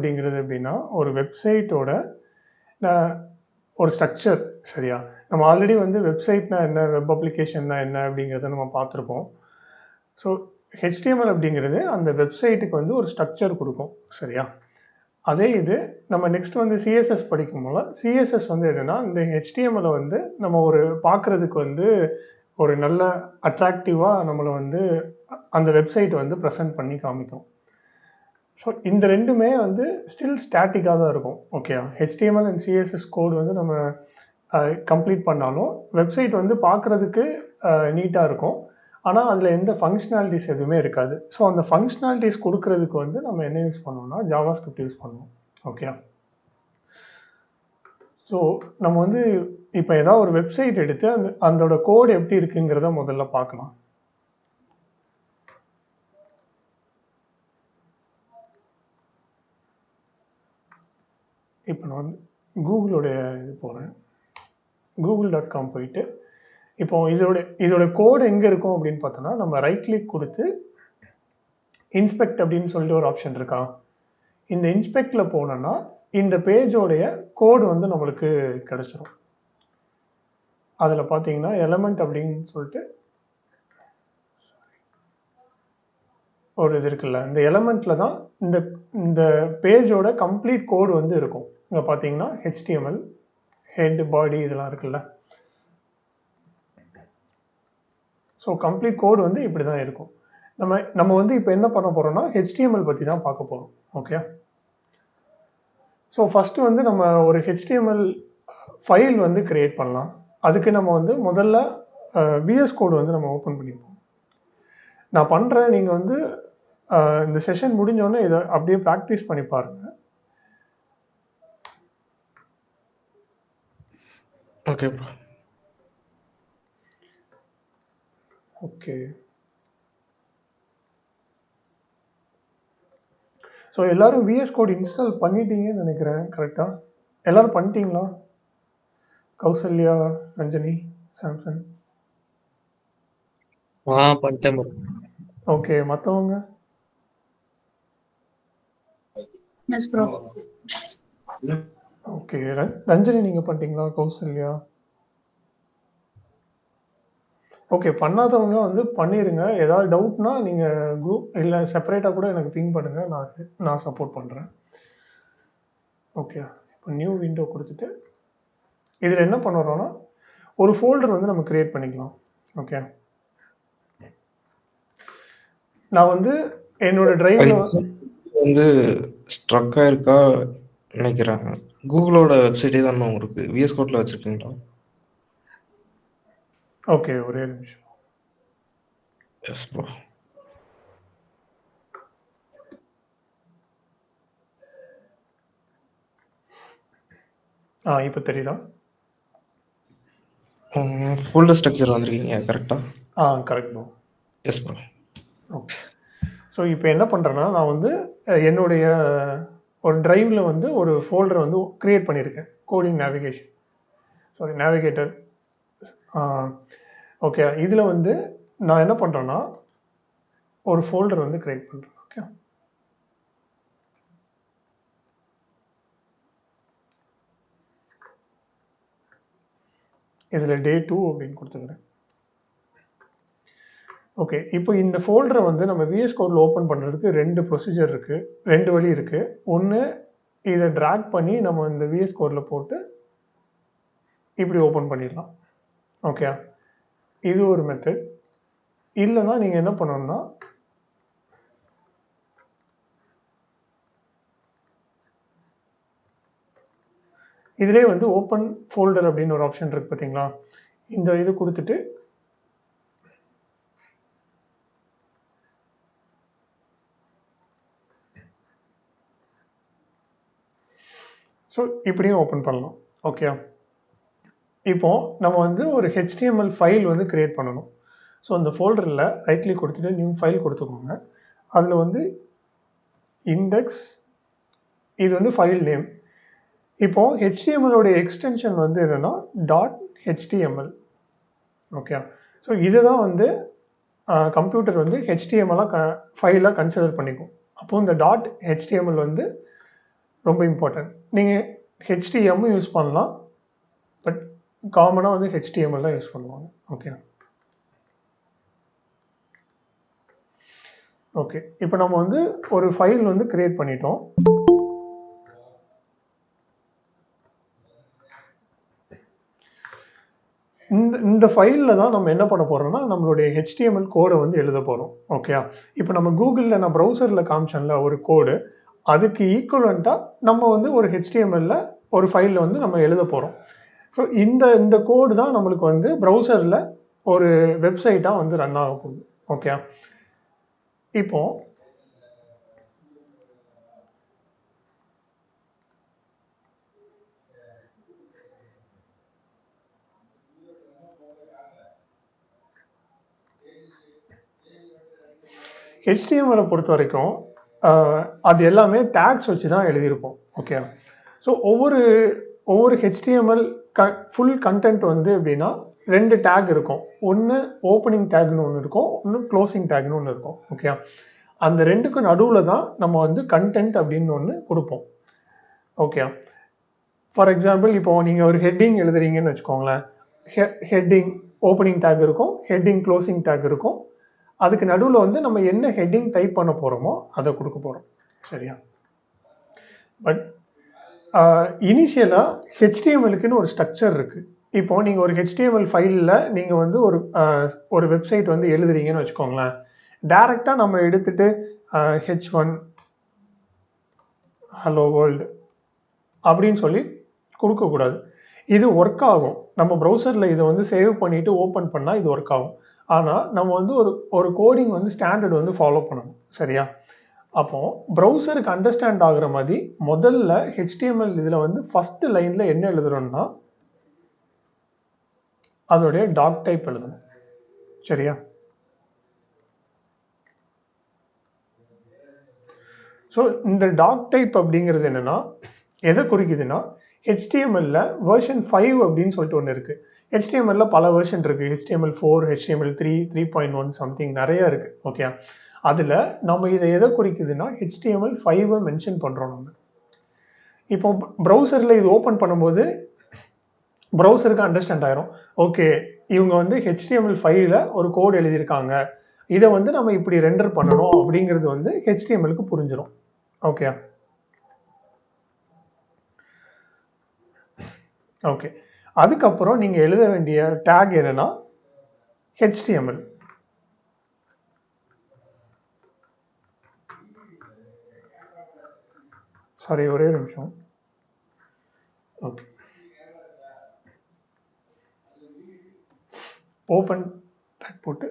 அப்படிங்கிறது எப்படின்னா, ஒரு வெப்சைட்டோட நான் ஒரு ஸ்ட்ரக்சர் சரியா? நம்ம ஆல்ரெடி வந்து வெப்சைட்னா என்ன, வெப் அப்ளிகேஷன்னா என்ன அப்படிங்கிறத நம்ம பார்த்துருப்போம். ஸோ HTML அப்படிங்கிறது அந்த வெப்சைட்டுக்கு வந்து ஒரு ஸ்ட்ரக்சர் குடுக்கும். சரியா? அதே இது நம்ம நெக்ஸ்ட் வந்து CSS படிக்கும்போல, CSS வந்து என்னன்னா, இந்த HTML வந்து நம்ம ஒரு பார்க்கறதுக்கு வந்து ஒரு நல்ல அட்ராக்டிவா நம்மள வந்து அந்த வெப்சைட் வந்து பிரசன்ட் பண்ணி காமிக்கும். ஸோ இந்த 2மே வந்து ஸ்டில் ஸ்டாட்டிக்கா தான் இருக்கும். ஓகேயா? HTML அண்ட் CSS கோட் வந்து நம்ம கம்ப்ளீட் பண்ணாலும், வெப்சைட் வந்து பார்க்கறதுக்கு நீட்டா இருக்கும். ஆனா, அதில எந்த ஃபங்ஷனாலிட்டீஸ் எதுவுமே இருக்காது. ஸோ அந்த ஃபங்ஷனாலிட்டீஸ் குடுக்குறதுக்கு வந்து நம்ம என்ன யூஸ் பண்ணுவோம்னா, ஜாவாஸ்கிரிப்ட் யூஸ் பண்ணுவோம். ஓகேயா? ஸோ நம்ம வந்து இப்ப ஏதாவது ஒரு வெப்சைட் எடுத்து அதோட கோட் எப்படி இருக்குங்கிறத முதல்ல பார்க்கலாம். இப்ப நான் வந்து கூகுளோடைய இது போறேன். google.com போயிட்டு, இப்போ இதோட கோட் எங்க இருக்கும் அப்படின்னு பார்த்தோம்னா, நம்ம ரைட் கிளிக் குடுத்து, இன்ஸ்பெக்ட் அப்படின்னு சொல்லிட்டு ஒரு ஆப்ஷன் இருக்கா? இந்த இன்ஸ்பெக்ட்ல போனோம்னா, இந்த பேஜோடைய கோட் வந்து நம்மளுக்கு கிடைச்சிரும். அதுல பார்த்தீங்கன்னா, எலிமெண்ட் அப்படின்னு சொல்லிட்டு ஒரு இது இருக்குல்ல. இந்த எலிமெண்ட்ல தான் இந்த இந்த பேஜோட கம்ப்ளீட் கோட் வந்து இருக்கும். இங்க பார்த்தீங்கன்னா, HTML, ஹெட், பாடி இதெல்லாம் இருக்குல்ல. ஸோ கம்ப்ளீட் கோட் வந்து இப்படி தான் இருக்கும். நம்ம நம்ம வந்து இப்ப என்ன பண்ண போறோம்னா, HTML பத்தி தான் பார்க்க போறோம். ஓகே. ஸோ ஃபர்ஸ்ட் வந்து நம்ம ஒரு HTML ஃபைல் வந்து கிரியேட் பண்ணலாம். அதுக்கு நம்ம வந்து முதல்ல VS கோட் வந்து நம்ம ஓப்பன் பண்ணிப்போம். நான் பண்றேன். நீங்க வந்து இந்த செஷன் முடிஞ்ச உடனே இத அப்படியே பிராக்டிஸ் பண்ணி பாருங்க. Okay bro. ஓகே. ஸோ எல்லாரும் VS கோட் இன்ஸ்டால் பண்ணிட்டீங்கன்னு நினைக்கிறேன். கரெக்ட்டா? எல்லாரும் பண்ணிட்டீங்களா? கௌசல்யா, ரஞ்சனி, சாம்சன். பண்ணிட்டேன் ப்ரோ. ஓகே. மத்தவங்க? Yes bro. ஓகே. ரஞ்சனி நீங்க பண்ணிட்டீங்களா? கௌசல்யா? ஓகே. பண்ணாதவங்க வந்து பண்ணிருங்க. ஏதாவது டவுட்னா நீங்க குரூப் இல்ல செப்பரேட்டா கூட எனக்கு பிங் பண்ணுங்க. நான் சப்போர்ட் பண்றேன். ஓகே. இப்போ நியூ விண்டோ குடுத்துட்டு, இதுல என்ன பண்ணுறோம்னா, ஒரு ஃபோல்டர் வந்து நம்ம கிரியேட் பண்ணிக்கலாம். ஓகே. நான் வந்து என்னோட டிரைவ்ல வந்து ஸ்ட்ரக் ஆயிருக்கா நினைக்கிறேன். கூகுளோட வெப்சைட்டே தானே இருக்கு. VS கோட்ல வச்சிருக்கீங்களா? ஓகே. ஒரே நிமிஷம். Yes bro. இப்ப தெரியுதா? ஃபோல்டர் ஸ்ட்ரக்சர் வந்திருக்கீங்க கரெக்ட்டா? Correct bro. Yes bro. Okay. So இப்போ என்ன பண்றேன்னா, நான் வந்து என்னுடைய ஒரு டிரைவ்ல வந்து ஒரு ஃபோல்டர் வந்து கிரியேட் பண்ணியிருக்கேன். Coding navigation. Sorry navigator. Okay. இதுல வந்து நான் என்ன பண்றேன்னா, ஒரு ஃபோல்டர் வந்து கிரியேட் பண்றேன். ஓகே. இதுல டே 2 அப்படின்னு குடுத்துக்கிறேன். ஓகே. இப்போ இந்த ஃபோல்டர வந்து நம்ம VS கோட்ல ஓப்பன் பண்றதுக்கு 2 ப்ரொசீஜர் இருக்கு. 2 வழி இருக்கு. ஒண்ணு இத டிராக் பண்ணி நம்ம இந்த VS கோட்ல போட்டு இப்படி ஓப்பன் பண்ணிடலாம். ஓகே. இது ஒரு மெத்தட். இல்லன்னா நீங்க என்ன பண்ணணும்னா, இதிலேயே வந்து ஓப்பன் ஃபோல்டர் அப்படின்னு ஒரு ஆப்ஷன் இருக்கு பார்த்தீங்களா? இந்த இது குடுத்துட்டு ஸோ இப்படியும் ஓப்பன் பண்ணலாம். ஓகேயா? இப்போ நம்ம வந்து ஒரு HTML ஃபைல் வந்து கிரியேட் பண்ணணும். ஸோ அந்த ஃபோல்டர்ல ரைட் கிளிக் குடுத்துட்டு நியூ ஃபைல் குடுத்துக்கோங்க. அதுல வந்து இண்டெக்ஸ் இது வந்து ஃபைல் நேம். இப்போ HTML உடைய எக்ஸ்டென்ஷன் வந்து என்னன்னா .html. ஓகேயா? ஸோ இதுதான் வந்து கம்ப்யூட்டர் வந்து HTML ஃபைலா கன்சிடர் பண்ணிக்கும். அப்போ இந்த .html வந்து ரொம்ப இம்பார்ட்டன்ட். நீங்கள் HTML யூஸ் பண்ணலாம், பட் காமனாக வந்து HTML தான் யூஸ் பண்ணுவாங்க. ஓகே ஓகே இப்போ நம்ம வந்து ஒரு ஃபைல் வந்து கிரியேட் பண்ணிட்டோம். இந்த ஃபைலில் தான் நம்ம என்ன பண்ண போகிறோம்னா நம்மளுடைய HTML கோடை வந்து எழுத போகிறோம். ஓகே இப்போ நம்ம கூகுளில் நான் ப்ரௌசரில் காமிச்சேன்ல ஒரு கோடு, அதுக்கு ஈக்குவலண்ட்டாக நம்ம வந்து ஒரு HTML ஒரு ஃபைலில் வந்து நம்ம எழுத போகிறோம். ஸோ இந்த கோடு தான் நம்மளுக்கு வந்து ப்ரௌசரில் ஒரு வெப்சைட்டாக வந்து ரன் ஆக போகுது. ஓகே இப்போ HTML பொறுத்த வரைக்கும் அது எல்லாமே டேக்ஸ் வச்சு தான் எழுதியிருப்போம். ஓகே ஸோ ஒவ்வொரு HTML ஃபுல் கண்டென்ட் வந்து எப்படின்னா 2 டேக் இருக்கும். ஒன்று ஓப்பனிங் டேக்னு ஒன்று இருக்கும், ஒன்று க்ளோசிங் டேக்னு ஒன்று இருக்கும். ஓகே அந்த 2க்கும் நடுவில் தான் நம்ம வந்து கண்டென்ட் அப்படின்னு ஒன்று கொடுப்போம். ஓகே ஃபார் எக்ஸாம்பிள் இப்போ நீங்கள் ஒரு ஹெட்டிங் எழுதுறீங்கன்னு வச்சுக்கோங்களேன். ஹெட்டிங் ஓப்பனிங் டேக் இருக்கும், ஹெட்டிங் க்ளோசிங் டேக் இருக்கும். அதுக்கு நடுவில் வந்து நம்ம என்ன ஹெட்டிங் டைப் பண்ண போகிறோமோ அதை கொடுக்க போகிறோம். சரியா? பட் இனிஷியலாக HTMLக்குன்னு ஒரு ஸ்ட்ரக்சர் இருக்குது. இப்போ நீங்கள் ஒரு HTML ஃபைலில் நீங்கள் வந்து ஒரு வெப்சைட் வந்து எழுதுறீங்கன்னு வச்சுக்கோங்களேன். டைரெக்டாக நம்ம எடுத்துகிட்டு H1 ஹலோ வேர்ல்டு அப்படின்னு சொல்லி கொடுக்கக்கூடாது. இது ஒர்க் ஆகும். நம்ம ப்ரௌசரில் இதை வந்து சேவ் பண்ணிவிட்டு ஓப்பன் பண்ணால் இது ஒர்க் ஆகும். ஆனால் நம்ம வந்து ஒரு கோடிங் வந்து ஸ்டாண்டர்ட் வந்து ஃபாலோ பண்ணணும். சரியா? அப்போது ப்ரௌசருக்கு அண்டர்ஸ்டாண்ட் ஆகுற மாதிரி முதல்ல HTML இதில் வந்து ஃபஸ்ட்டு லைனில் என்ன எழுதுறோம்னா அதோடைய டாக் டைப் எழுதணும். சரியா? ஸோ இந்த டாக் டைப் அப்படிங்கிறது என்னென்னா எதை குறிக்குதுன்னா HTML வெர்ஷன் 5 அப்படின்னு சொல்லிட்டு ஒன்று இருக்குது. HTML பல வெர்ஷன் இருக்குது. HTML4, HTML3, 3.1 சம்திங் நிறையா இருக்குது. ஓகே அதில் நம்ம இதை எதை குறிக்குதுன்னா HTML5 மென்ஷன் பண்ணுறோம். நம்ம இப்போ ப்ரௌசரில் இது ஓப்பன் பண்ணும்போது ப்ரௌசருக்கு அண்டர்ஸ்டாண்ட் ஆயிரும். ஓகே இவங்க வந்து HTML5ல் ஒரு கோடு எழுதியிருக்காங்க, இதை வந்து நம்ம இப்படி ரெண்டர் பண்ணணும் அப்படிங்கிறது வந்து HTMLக்கு புரிஞ்சிடும். ஓகே ஓகே அதுக்கப்புறம் நீங்கள் எழுத வேண்டிய டேக் என்னன்னா HTML. சாரி ஒரே நிமிஷம். ஓகே ஓப்பன் டேக் போட்டு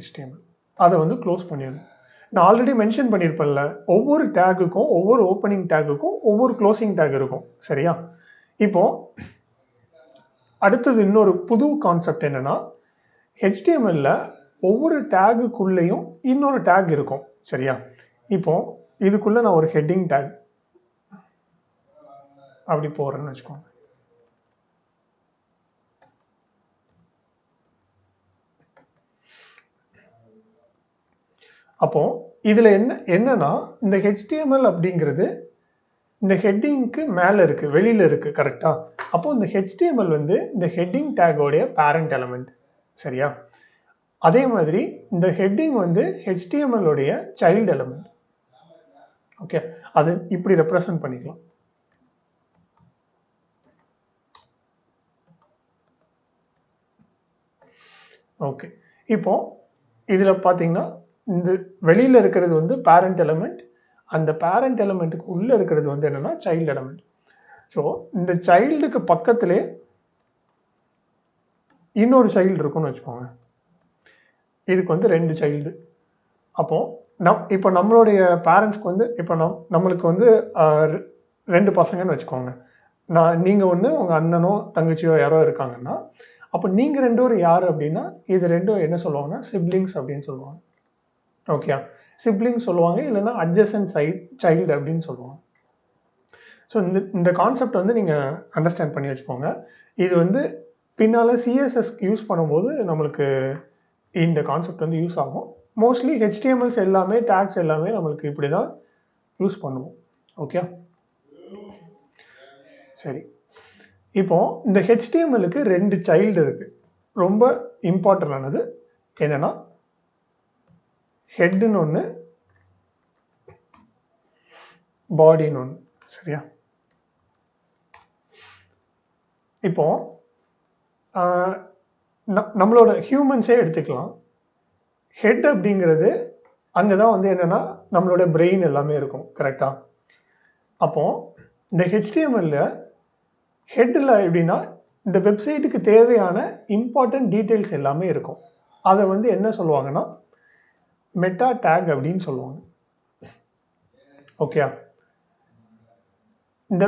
HTML அதை வந்து க்ளோஸ் பண்ணிடணும். நான் ஆல்ரெடி மென்ஷன் பண்ணியிருப்பேன்ல, ஒவ்வொரு டேக்குக்கும் ஒவ்வொரு ஓப்பனிங் டேக்குக்கும் ஒவ்வொரு க்ளோசிங் டேக் இருக்கும். சரியா? இப்போ அடுத்தது இன்னொரு புது கான்செப்ட் என்னன்னா HTML ஒவ்வொரு டேகுக்குள்ளேயும் இன்னொரு டேக் இருக்கும். சரியா? இப்போ இதுக்குள்ள நான் ஒரு ஹெட்டிங் டேக் அப்படி போறேன்னு வச்சுக்கோங்க. அப்போ இதுல என்னன்னா இந்த HTML அப்படிங்கிறது இந்த ஹெட்டிங்க்கு மேலே இருக்குது, வெளியில் இருக்குது. கரெக்டாக? அப்போது இந்த HTML வந்து இந்த ஹெட்டிங் டேகோடைய பேரண்ட் எலமெண்ட். சரியா? அதே மாதிரி இந்த ஹெட்டிங் வந்து HTML-உடைய சைல்டு எலமெண்ட். ஓகே அது இப்படி ரெப்ரசன்ட் பண்ணிக்கலாம். ஓகே இப்போ இதில் பார்த்தீங்கன்னா இந்த வெளியில் இருக்கிறது வந்து பேரண்ட் எலமெண்ட், அந்த பேரண்ட் எலமெண்ட்டுக்கு உள்ளே இருக்கிறது வந்து என்னென்னா சைல்டு எலமெண்ட். ஸோ இந்த சைல்டுக்கு பக்கத்திலே இன்னொரு சைல்டு இருக்குன்னு வச்சுக்கோங்க. இதுக்கு வந்து 2 சைல்டு. அப்போது இப்போ நம்மளுடைய பேரண்ட்ஸ்க்கு வந்து இப்போ நம்மளுக்கு வந்து 2 பசங்கன்னு வச்சுக்கோங்க. நீங்கள் ஒன்று உங்கள் அண்ணனோ தங்கச்சியோ யாரோ இருக்காங்கன்னா, அப்போ நீங்கள் 2 பேரும் யார் அப்படின்னா இது 2 என்ன சொல்லுவாங்கன்னா சிப்ளிங்ஸ் அப்படின்னு சொல்லுவாங்க. ஓகே சிப்ளிங்ஸ் சொல்லுவாங்க, இல்லைன்னா அட்ஜசன்ட் சைல்டு அப்படின்னு சொல்லுவாங்க. ஸோ இந்த கான்செப்ட் வந்து நீங்கள் அண்டர்ஸ்டாண்ட் பண்ணி வச்சுக்கோங்க. இது வந்து பின்னால் சிஎஸ்எஸ்க்கு யூஸ் பண்ணும்போது நம்மளுக்கு இந்த கான்செப்ட் வந்து யூஸ் ஆகும். மோஸ்ட்லி HTMLs எல்லாமே டேக்ஸ் எல்லாமே நம்மளுக்கு இப்படி தான் யூஸ் பண்ணுவோம். ஓகே சரி, இப்போ இந்த ஹெச்டிஎம்எலுக்கு 2 சைல்டு இருக்குது. ரொம்ப இம்பார்ட்டண்டானது என்னென்னா ஹெட்டுன்னு ஒன்று, பாடின்னு ஒன்று. சரியா? இப்போ நம்மளோட ஹியூமன்ஸே எடுத்துக்கலாம். ஹெட் அப்படிங்கிறது அங்கே தான் வந்து என்னென்னா நம்மளோட பிரெயின் எல்லாமே இருக்கும். கரெக்டாக? அப்போது இந்த ஹெச்டிஎம்எல்ல ஹெட்டில் எப்படின்னா இந்த வெப்சைட்டுக்கு தேவையான இம்பார்ட்டன்ட் டீட்டெயில்ஸ் எல்லாமே இருக்கும். அதை வந்து என்ன சொல்லுவாங்கன்னா மெட்டா டேக் அப்படின்னு சொல்லுவாங்க. ஓகே, இந்த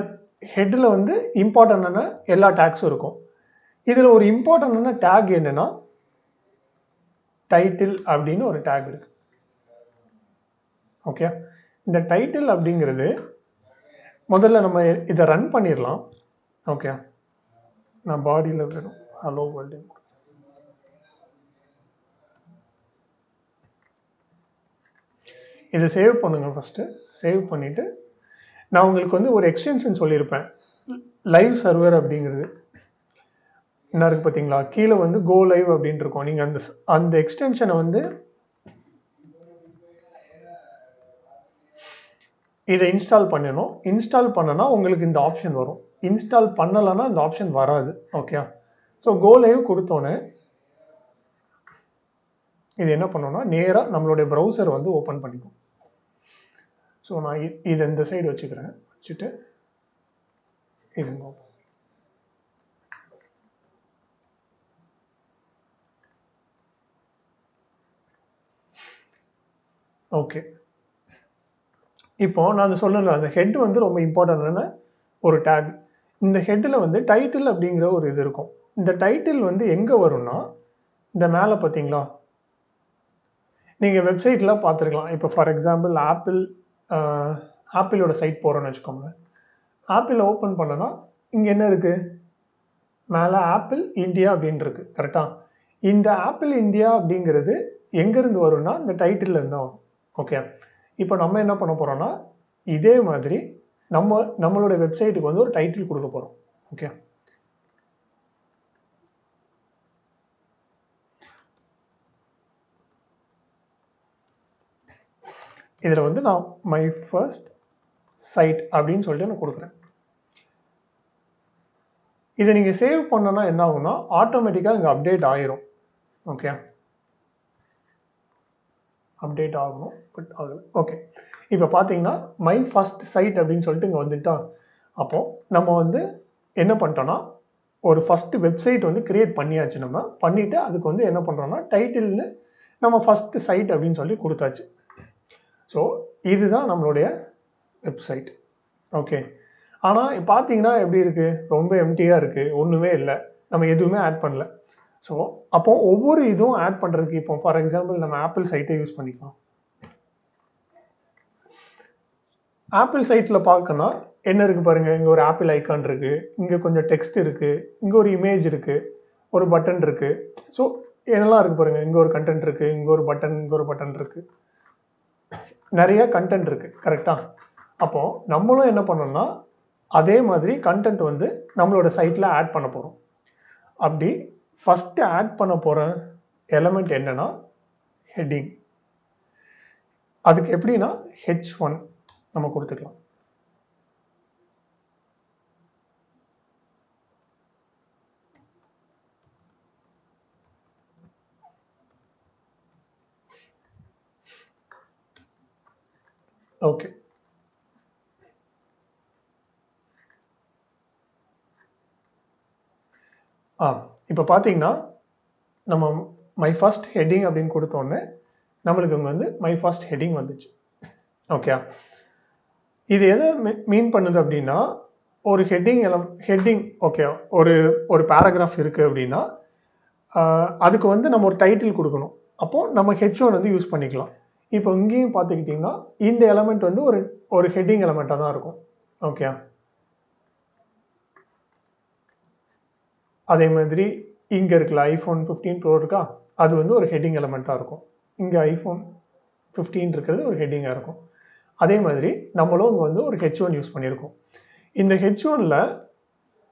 ஹெட்டில் வந்து இம்பார்ட்டண்டான எல்லா டேக்ஸும் இருக்கும். இதில் ஒரு இம்பார்ட்டண்டான டேக் என்னென்னா டைட்டில் அப்படின்னு ஒரு டேக் இருக்கு. ஓகே, இந்த டைட்டில் அப்படிங்கிறது முதல்ல நம்ம இதை ரன் பண்ணிடலாம். ஓகே, நான் பாடியில் வேணும் ஹலோ வேர்ல்டு. இதை சேவ் பண்ணுங்கள். ஃபஸ்ட்டு சேவ் பண்ணிவிட்டு நான் உங்களுக்கு வந்து ஒரு எக்ஸ்டென்ஷன் சொல்லியிருப்பேன், லைவ் சர்வர் அப்படிங்கிறது என்ன இருக்குது பார்த்தீங்களா? கீழே வந்து கோ லைவ் அப்படின்னு இருக்கும். நீங்கள் அந்த எக்ஸ்டென்ஷனை வந்து இதை இன்ஸ்டால் பண்ணணும். இன்ஸ்டால் பண்ணனா உங்களுக்கு இந்த ஆப்ஷன் வரும். இன்ஸ்டால் பண்ணலைன்னா இந்த ஆப்ஷன் வராது. ஓகே, ஸோ கோ லைவ் கொடுத்தோன்னே இது என்ன பண்ணோன்னா நேராக நம்மளுடைய ப்ரௌசர் வந்து ஓப்பன் பண்ணிக்கும். ஸோ நான் இதை இந்த சைடு வச்சுக்கிறேன். வச்சுட்டு இது ஓகே. இப்போ நான் சொல்லல, அந்த ஹெட் வந்து ரொம்ப இம்பார்ட்டண்டான ஒரு டேக். இந்த ஹெட்டில் வந்து டைட்டில் அப்படிங்கிற ஒரு இது இருக்கும். இந்த டைட்டில் வந்து எங்கே வரும்னா இந்த மேலே பார்த்தீங்களா, நீங்கள் வெப்சைட்லாம் பார்த்துருக்கலாம். இப்போ ஃபார் எக்ஸாம்பிள் ஆப்பிளோட சைட் போகிறோன்னு வச்சுக்கோங்க. ஆப்பிள் ஓப்பன் பண்ணனா இங்கே என்ன இருக்குது? மேலே ஆப்பிள் இந்தியா அப்படின்னு இருக்குது. கரெக்டாக? இந்த ஆப்பிள் இந்தியா அப்படிங்கிறது எங்கேருந்து வரும்னா இந்த டைட்டில் இருந்தால் வரும். ஓகே, இப்போ நம்ம என்ன பண்ண போகிறோம்னா இதே மாதிரி நம்மளோட வெப்சைட்டுக்கு வந்து ஒரு டைட்டில் கொடுக்க போகிறோம். ஓகே, இதில் வந்து நான் மை ஃபர்ஸ்ட் சைட் அப்படின்னு சொல்லிட்டு நான் கொடுக்குறேன். இதை நீங்கள் சேவ் பண்ணனா என்ன ஆகும்னா ஆட்டோமேட்டிக்காக இங்கே அப்டேட் ஆயிரும். ஓகே, அப்டேட் ஆகணும், பட் ஆகலை. ஓகே, இப்போ பார்த்தீங்கன்னா மை ஃபர்ஸ்ட் சைட் அப்படின்னு சொல்லிட்டு இங்கே வந்துட்டா. அப்போது நம்ம வந்து என்ன பண்ணிட்டோன்னா ஒரு ஃபஸ்ட்டு வெப்சைட் வந்து க்ரியேட் பண்ணியாச்சு. நம்ம பண்ணிவிட்டு அதுக்கு வந்து என்ன பண்ணுறோன்னா டைட்டில்னு நம்ம ஃபஸ்ட்டு சைட் அப்படின்னு சொல்லி கொடுத்தாச்சு. ஸோ இதுதான் நம்மளுடைய வெப்சைட். ஓகே, ஆனால் பார்த்தீங்கன்னா எப்படி இருக்குது? ரொம்ப எம்டியாக இருக்குது, ஒன்றுமே இல்லை, நம்ம எதுவுமே ஆட் பண்ணல. ஸோ அப்போது ஒவ்வொரு இதுவும் ஆட் பண்ணுறதுக்கு இப்போ ஃபார் எக்ஸாம்பிள் நம்ம ஆப்பிள் சைட்டை யூஸ் பண்ணிக்கலாம். ஆப்பிள் சைட்டில் பார்க்கணும் என்ன இருக்குது பாருங்கள். இங்கே ஒரு ஆப்பிள் ஐக்கான் இருக்குது, இங்கே கொஞ்சம் டெக்ஸ்ட் இருக்குது, இங்கே ஒரு இமேஜ் இருக்குது, ஒரு பட்டன் இருக்குது. ஸோ என்னெல்லாம் இருக்குது பாருங்கள். இங்கே ஒரு கண்டென்ட் இருக்குது, இங்கே ஒரு பட்டன் இருக்குது, நிறைய கண்டென்ட் இருக்குது. கரெக்டாக? அப்போது நம்மளும் என்ன பண்ணோம்னா அதே மாதிரி கண்டென்ட் வந்து நம்மளோட சைட்டில் ஆட் பண்ண போகிறோம். அப்படி ஃபஸ்ட்டு ஆட் பண்ண போகிற எலமெண்ட் என்னென்னா ஹெட்டிங். அதுக்கு எப்படின்னா H1 நம்ம கொடுத்துக்கலாம். ஓகே, இப்போ பார்த்தீங்கன்னா நம்ம மை ஃபர்ஸ்ட் ஹெட்டிங் அப்படின்னு கொடுத்தோன்னே நம்மளுக்கு இங்கே வந்து மை ஃபர்ஸ்ட் ஹெட்டிங் வந்துச்சு. ஓகே, இது எதை மீன் பண்ணுது அப்படின்னா ஒரு ஹெட்டிங் ஓகே, ஒரு பேராகிராஃப் இருக்குது அப்படின்னா அதுக்கு வந்து நம்ம ஒரு டைட்டில் கொடுக்கணும். அப்போது நம்ம H1 வந்து யூஸ் பண்ணிக்கலாம். இப்போ இங்கேயும் பார்த்துக்கிட்டிங்கன்னா இந்த எலமெண்ட் வந்து ஒரு ஹெட்டிங் எலமெண்ட்டாக தான் இருக்கும். ஓகே, அதே மாதிரி இங்கே இருக்குல்ல iPhone 15 Pro இருக்கா, அது வந்து ஒரு ஹெட்டிங் எலமெண்ட்டாக இருக்கும். இங்கே iPhone 15 இருக்கிறது ஒரு ஹெட்டிங்காக இருக்கும். அதே மாதிரி நம்மளும் இங்கே வந்து ஒரு H1 யூஸ் பண்ணியிருக்கோம். இந்த H1ல்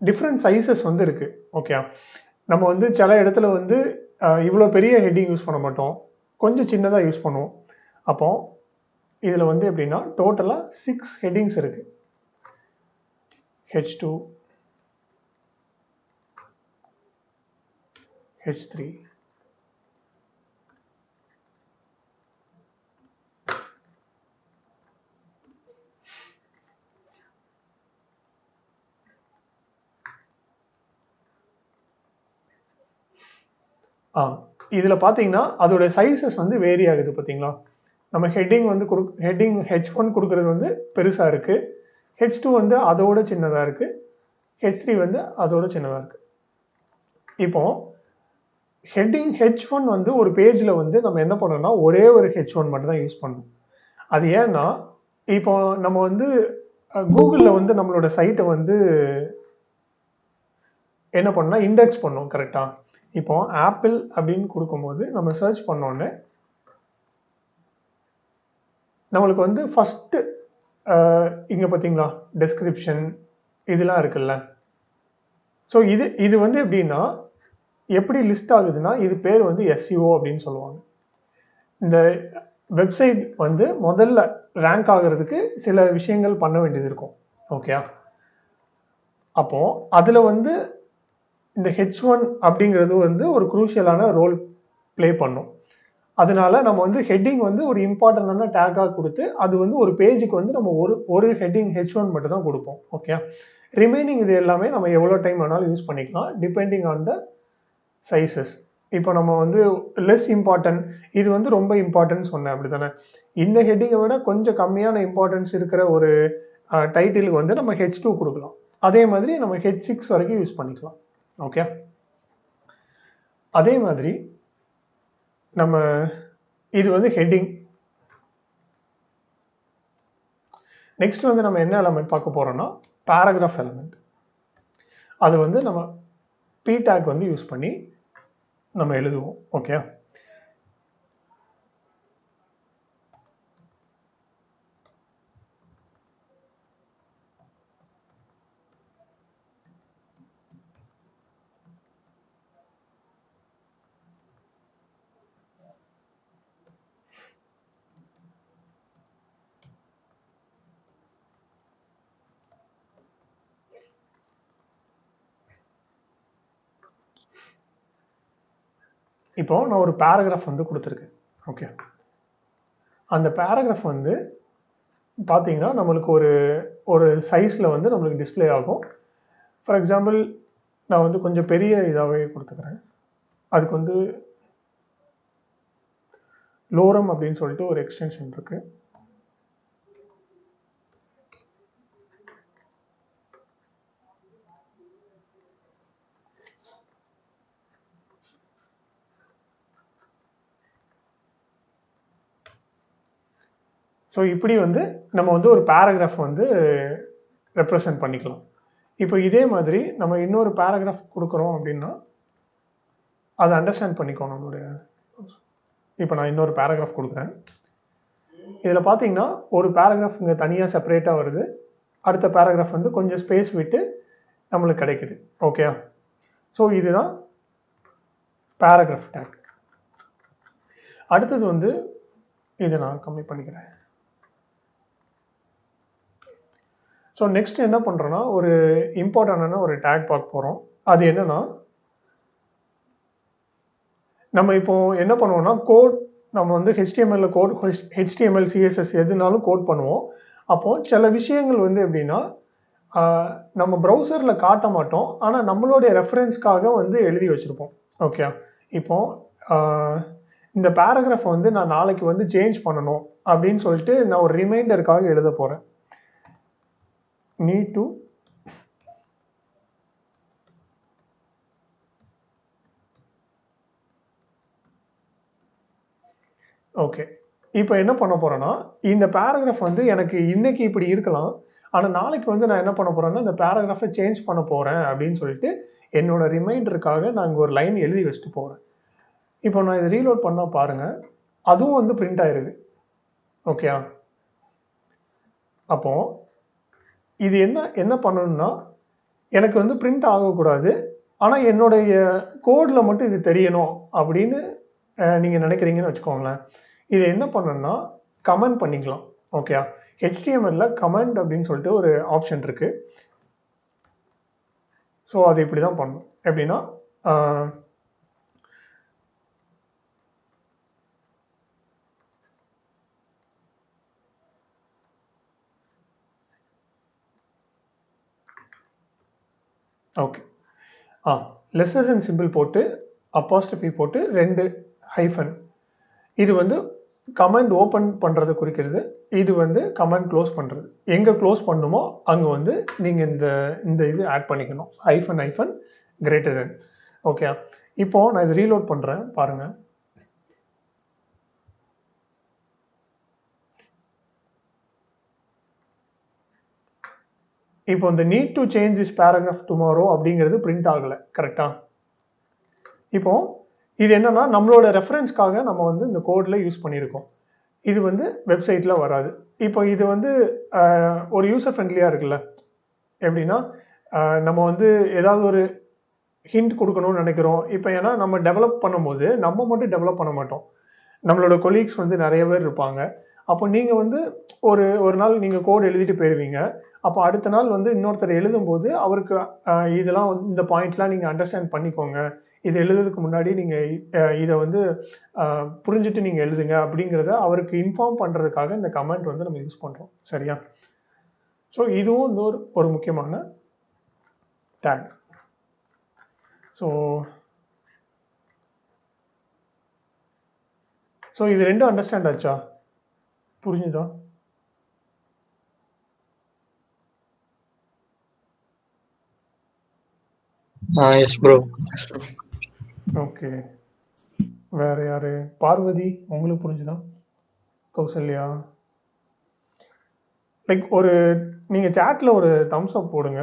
டிஃப்ரெண்ட் சைஸஸ் வந்து இருக்குது. ஓகே, நம்ம வந்து சில இடத்துல வந்து இவ்வளோ பெரிய ஹெட்டிங் யூஸ் பண்ண மாட்டோம், கொஞ்சம் சின்னதாக யூஸ் பண்ணுவோம். அப்போ இதில் வந்து எப்படின்னா டோட்டலாக 6 ஹெட்டிங்ஸ் இருக்குது. H2, H3, இதில் பார்த்தீங்கன்னா அதோட சைஸஸ் வந்து வேரி ஆகுது. பார்த்தீங்களா, நம்ம ஹெட்டிங் வந்து ஹெட்டிங் H1 கொடுக்குறது வந்து பெருசாக இருக்குது, H2 வந்து அதோட சின்னதாக இருக்குது, H3 வந்து அதோட சின்னதாக இருக்குது. இப்போ ஹெட்டிங் H1 வந்து ஒரு பேஜில் வந்து நம்ம என்ன பண்ணோம்னா ஒரே ஒரு H1 மட்டும் தான் யூஸ் பண்ணணும். அது ஏன்னா இப்போ நம்ம வந்து கூகுளில் வந்து நம்மளோட சைட்டை வந்து என்ன பண்ணோம்னா இண்டெக்ஸ் பண்ணோம். கரெக்டாக, இப்போ ஆப்பிள் அப்படின்னு கொடுக்கும்போது நம்ம சர்ச் பண்ணோன்னே நம்மளுக்கு வந்து ஃபஸ்ட்டு இங்கே பார்த்தீங்களா டெஸ்கிரிப்ஷன் இதெல்லாம் இருக்குல்ல. ஸோ இது வந்து எப்படின்னா எப்படி லிஸ்ட் ஆகுதுன்னா இது பேர் வந்து SEO அப்படின்னு சொல்லுவாங்க. இந்த வெப்சைட் வந்து முதல்ல ரேங்க் ஆகிறதுக்கு சில விஷயங்கள் பண்ண வேண்டியது இருக்கும். ஓகே, அப்போது அதில் வந்து இந்த H1 அப்படிங்கிறது வந்து ஒரு குரூஷியலான ரோல் ப்ளே பண்ணும். அதனால நம்ம வந்து ஹெட்டிங் வந்து ஒரு இம்பார்ட்டண்டான டேக்காக கொடுத்து அது வந்து ஒரு பேஜுக்கு வந்து நம்ம ஒரு ஹெட்டிங் H1 மட்டும் தான் கொடுப்போம். ஓகே, ரிமைனிங் இது எல்லாமே நம்ம எவ்வளோ டைம் வேணாலும் யூஸ் பண்ணிக்கலாம் டிபெண்டிங் ஆன் த சைஸஸ். இப்போ நம்ம வந்து லெஸ் இம்பார்ட்டன்ட், இது வந்து ரொம்ப இம்பார்ட்டன்ட் சொன்னேன் அப்படி தானே. இந்த ஹெட்டிங்கை விட கொஞ்சம் கம்மியான இம்பார்ட்டன்ஸ் இருக்கிற ஒரு டைட்டிலுக்கு வந்து நம்ம H2 கொடுக்கலாம். அதே மாதிரி நம்ம H6 வரைக்கும் யூஸ் பண்ணிக்கலாம். ஓகே, அதே மாதிரி நம்ம இது வந்து ஹெட்டிங். நெக்ஸ்ட் வந்து நம்ம என்ன எலமெண்ட் பார்க்க போகிறோம்னா பேராகிராஃப் எலமெண்ட். அது வந்து நம்ம P டேக் வந்து யூஸ் பண்ணி நம்ம எழுதுவோம். ஓகே, இப்போ நான் ஒரு பேராகிராஃப் வந்து கொடுத்துருக்கேன். ஓகே, அந்த பேராகிராஃப் வந்து பார்த்தீங்கன்னா நம்மளுக்கு ஒரு சைஸில் வந்து நம்மளுக்கு டிஸ்பிளே ஆகும். ஃபார் எக்ஸாம்பிள் நான் வந்து கொஞ்சம் பெரிய இதாகவே கொடுத்துக்கிறேன். அதுக்கு வந்து லோரம் அப்படின்னு சொல்லிட்டு ஒரு எக்ஸ்டென்ஷன் இருக்குது. ஸோ இப்படி வந்து நம்ம வந்து ஒரு பேராகிராஃப் வந்து ரெப்ரசன்ட் பண்ணிக்கலாம். இப்போ இதே மாதிரி நம்ம இன்னொரு பேராகிராஃப் கொடுக்குறோம் அப்படின்னா அதை அண்டர்ஸ்டாண்ட் பண்ணிக்கோ நம்மளுடைய. இப்போ நான் இன்னொரு பேராகிராஃப் கொடுக்குறேன். இதில் பார்த்தீங்கன்னா ஒரு பேராகிராஃப் இங்கே தனியாக செப்பரேட்டாக வருது, அடுத்த பேராகிராஃப் வந்து கொஞ்சம் ஸ்பேஸ் விட்டு நம்மளுக்கு கிடைக்குது. ஓகே, ஸோ இதுதான் பேராகிராஃப் டேக். அடுத்தது வந்து இதை நான் கம்மி பண்ணிக்கிறேன். ஸோ நெக்ஸ்ட் என்ன பண்ணுறோன்னா ஒரு இம்பார்ட்டண்டான ஒரு டேக் பார்க்க போகிறோம். அது என்னென்னா நம்ம இப்போ என்ன பண்ணுவோம்னா கோட் நம்ம வந்து HTML கோட் HTML CSS எதுனாலும் கோட் பண்ணுவோம். அப்போது சில விஷயங்கள் வந்து எப்படின்னா நம்ம ப்ரௌசரில் காட்ட மாட்டோம், ஆனால் நம்மளுடைய ரெஃபரன்ஸ்க்காக வந்து எழுதி வச்சுருப்போம். ஓகே, இப்போது இந்த பேராகிராஃப் வந்து நான் நாளைக்கு வந்து சேஞ்ச் பண்ணணும் அப்படின்னு சொல்லிட்டு நான் ஒரு ரிமைண்டருக்காக எழுத போகிறேன். need to ஓகே, இப்போ என்ன பண்ண போகிறேன்னா இந்த பேராகிராஃப் வந்து எனக்கு இன்னைக்கு இப்படி இருக்கலாம், ஆனால் நாளைக்கு வந்து நான் என்ன பண்ண போகிறேன்னா இந்த பேராகிராஃபை சேஞ்ச் பண்ண போகிறேன் அப்படின்னு சொல்லிட்டு என்னோட ரிமைண்டருக்காக நான் இங்கே ஒரு லைன் எழுதி வச்சுட்டு போகிறேன். இப்போ நான் இதை ரீலோட் பண்ணால் பாருங்கள், அதுவும் வந்து பிரிண்ட் ஆயிருக்கு. ஓகே, அப்போது இது என்ன பண்ணணும்னா எனக்கு வந்து பிரிண்ட் ஆகக்கூடாது, ஆனால் என்னுடைய கோடில் மட்டும் இது தெரியணும் அப்படின்னு நீங்கள் நினைக்கிறீங்கன்னு வச்சுக்கோங்களேன். இதை என்ன பண்ணணும்னா கமெண்ட் பண்ணிக்கலாம். ஓகே, HTML கமெண்ட் அப்படின்னு சொல்லிட்டு ஒரு ஆப்ஷன் இருக்குது. ஸோ அது இப்படி தான் பண்ணணும். எப்படின்னா ஓகே, லெஸ்ஸர் தென் சிம்பிள் போட்டு அப்போஸ்ட்ரோஃபி போட்டு 2 ஹைஃபன். இது வந்து கமெண்ட் ஓப்பன் பண்ணுறது குறிக்கிறது. இது வந்து கமெண்ட் க்ளோஸ் பண்ணுறது. எங்கே க்ளோஸ் பண்ணுமோ அங்கே வந்து நீங்கள் இந்த இது ஆட் பண்ணிக்கணும். Hyphen hyphen greater than. Okay, இப்போது நான் இது ரீலோட் பண்ணுறேன் பாருங்கள். இப்போ இந்த need to change this paragraph tomorrow அப்படிங்கிறது பிரிண்ட் ஆகலை. கரெக்டாக? இப்போ இது என்னன்னா நம்மளோட ரெஃபரன்ஸ்க்காக நம்ம வந்து இந்த கோடில் யூஸ் பண்ணியிருக்கோம். இது வந்து வெப்சைட்டில் வராது. இப்போ இது வந்து ஒரு யூசர் ஃப்ரெண்ட்லியாக இருக்குல்ல. எப்படின்னா நம்ம வந்து ஏதாவது ஒரு ஹிண்ட் கொடுக்கணும்னு நினைக்கிறோம். இப்போ ஏன்னா நம்ம டெவலப் பண்ணும்போது நம்ம மட்டும் டெவலப் பண்ண மாட்டோம், நம்மளோட கொலீக்ஸ் வந்து நிறைய பேர் இருப்பாங்க. அப்போ நீங்கள் வந்து ஒரு நாள் நீங்கள் கோட் எழுதிட்டு போயிடுவீங்க. அப்போ அடுத்த நாள் வந்து இன்னொருத்தர் எழுதும்போது அவருக்கு இதெல்லாம் வந்து இந்த பாயிண்ட்லாம் நீங்கள் அண்டர்ஸ்டாண்ட் பண்ணிக்கோங்க, இது எழுதுறதுக்கு முன்னாடி நீங்கள் இதை வந்து புரிஞ்சுட்டு நீங்கள் எழுதுங்க அப்படிங்கிறத அவருக்கு இன்ஃபார்ம் பண்ணுறதுக்காக இந்த கமெண்ட் வந்து நம்ம யூஸ் பண்ணுறோம். சரியா? ஸோ இதுவும் வந்து ஒரு முக்கியமான டேக். ஸோ இது ரெண்டும் அண்டர்ஸ்டாண்ட் ஆச்சா? புரிஞ்சுதா? S bro. ஓகே, வேற யாரு? பார்வதி, உங்களுக்கு புரிஞ்சுதா? கௌசல்யா, லைக் ஒரு நீங்கள் சேட்டில் ஒரு தம்ஸ் அப் போடுங்க,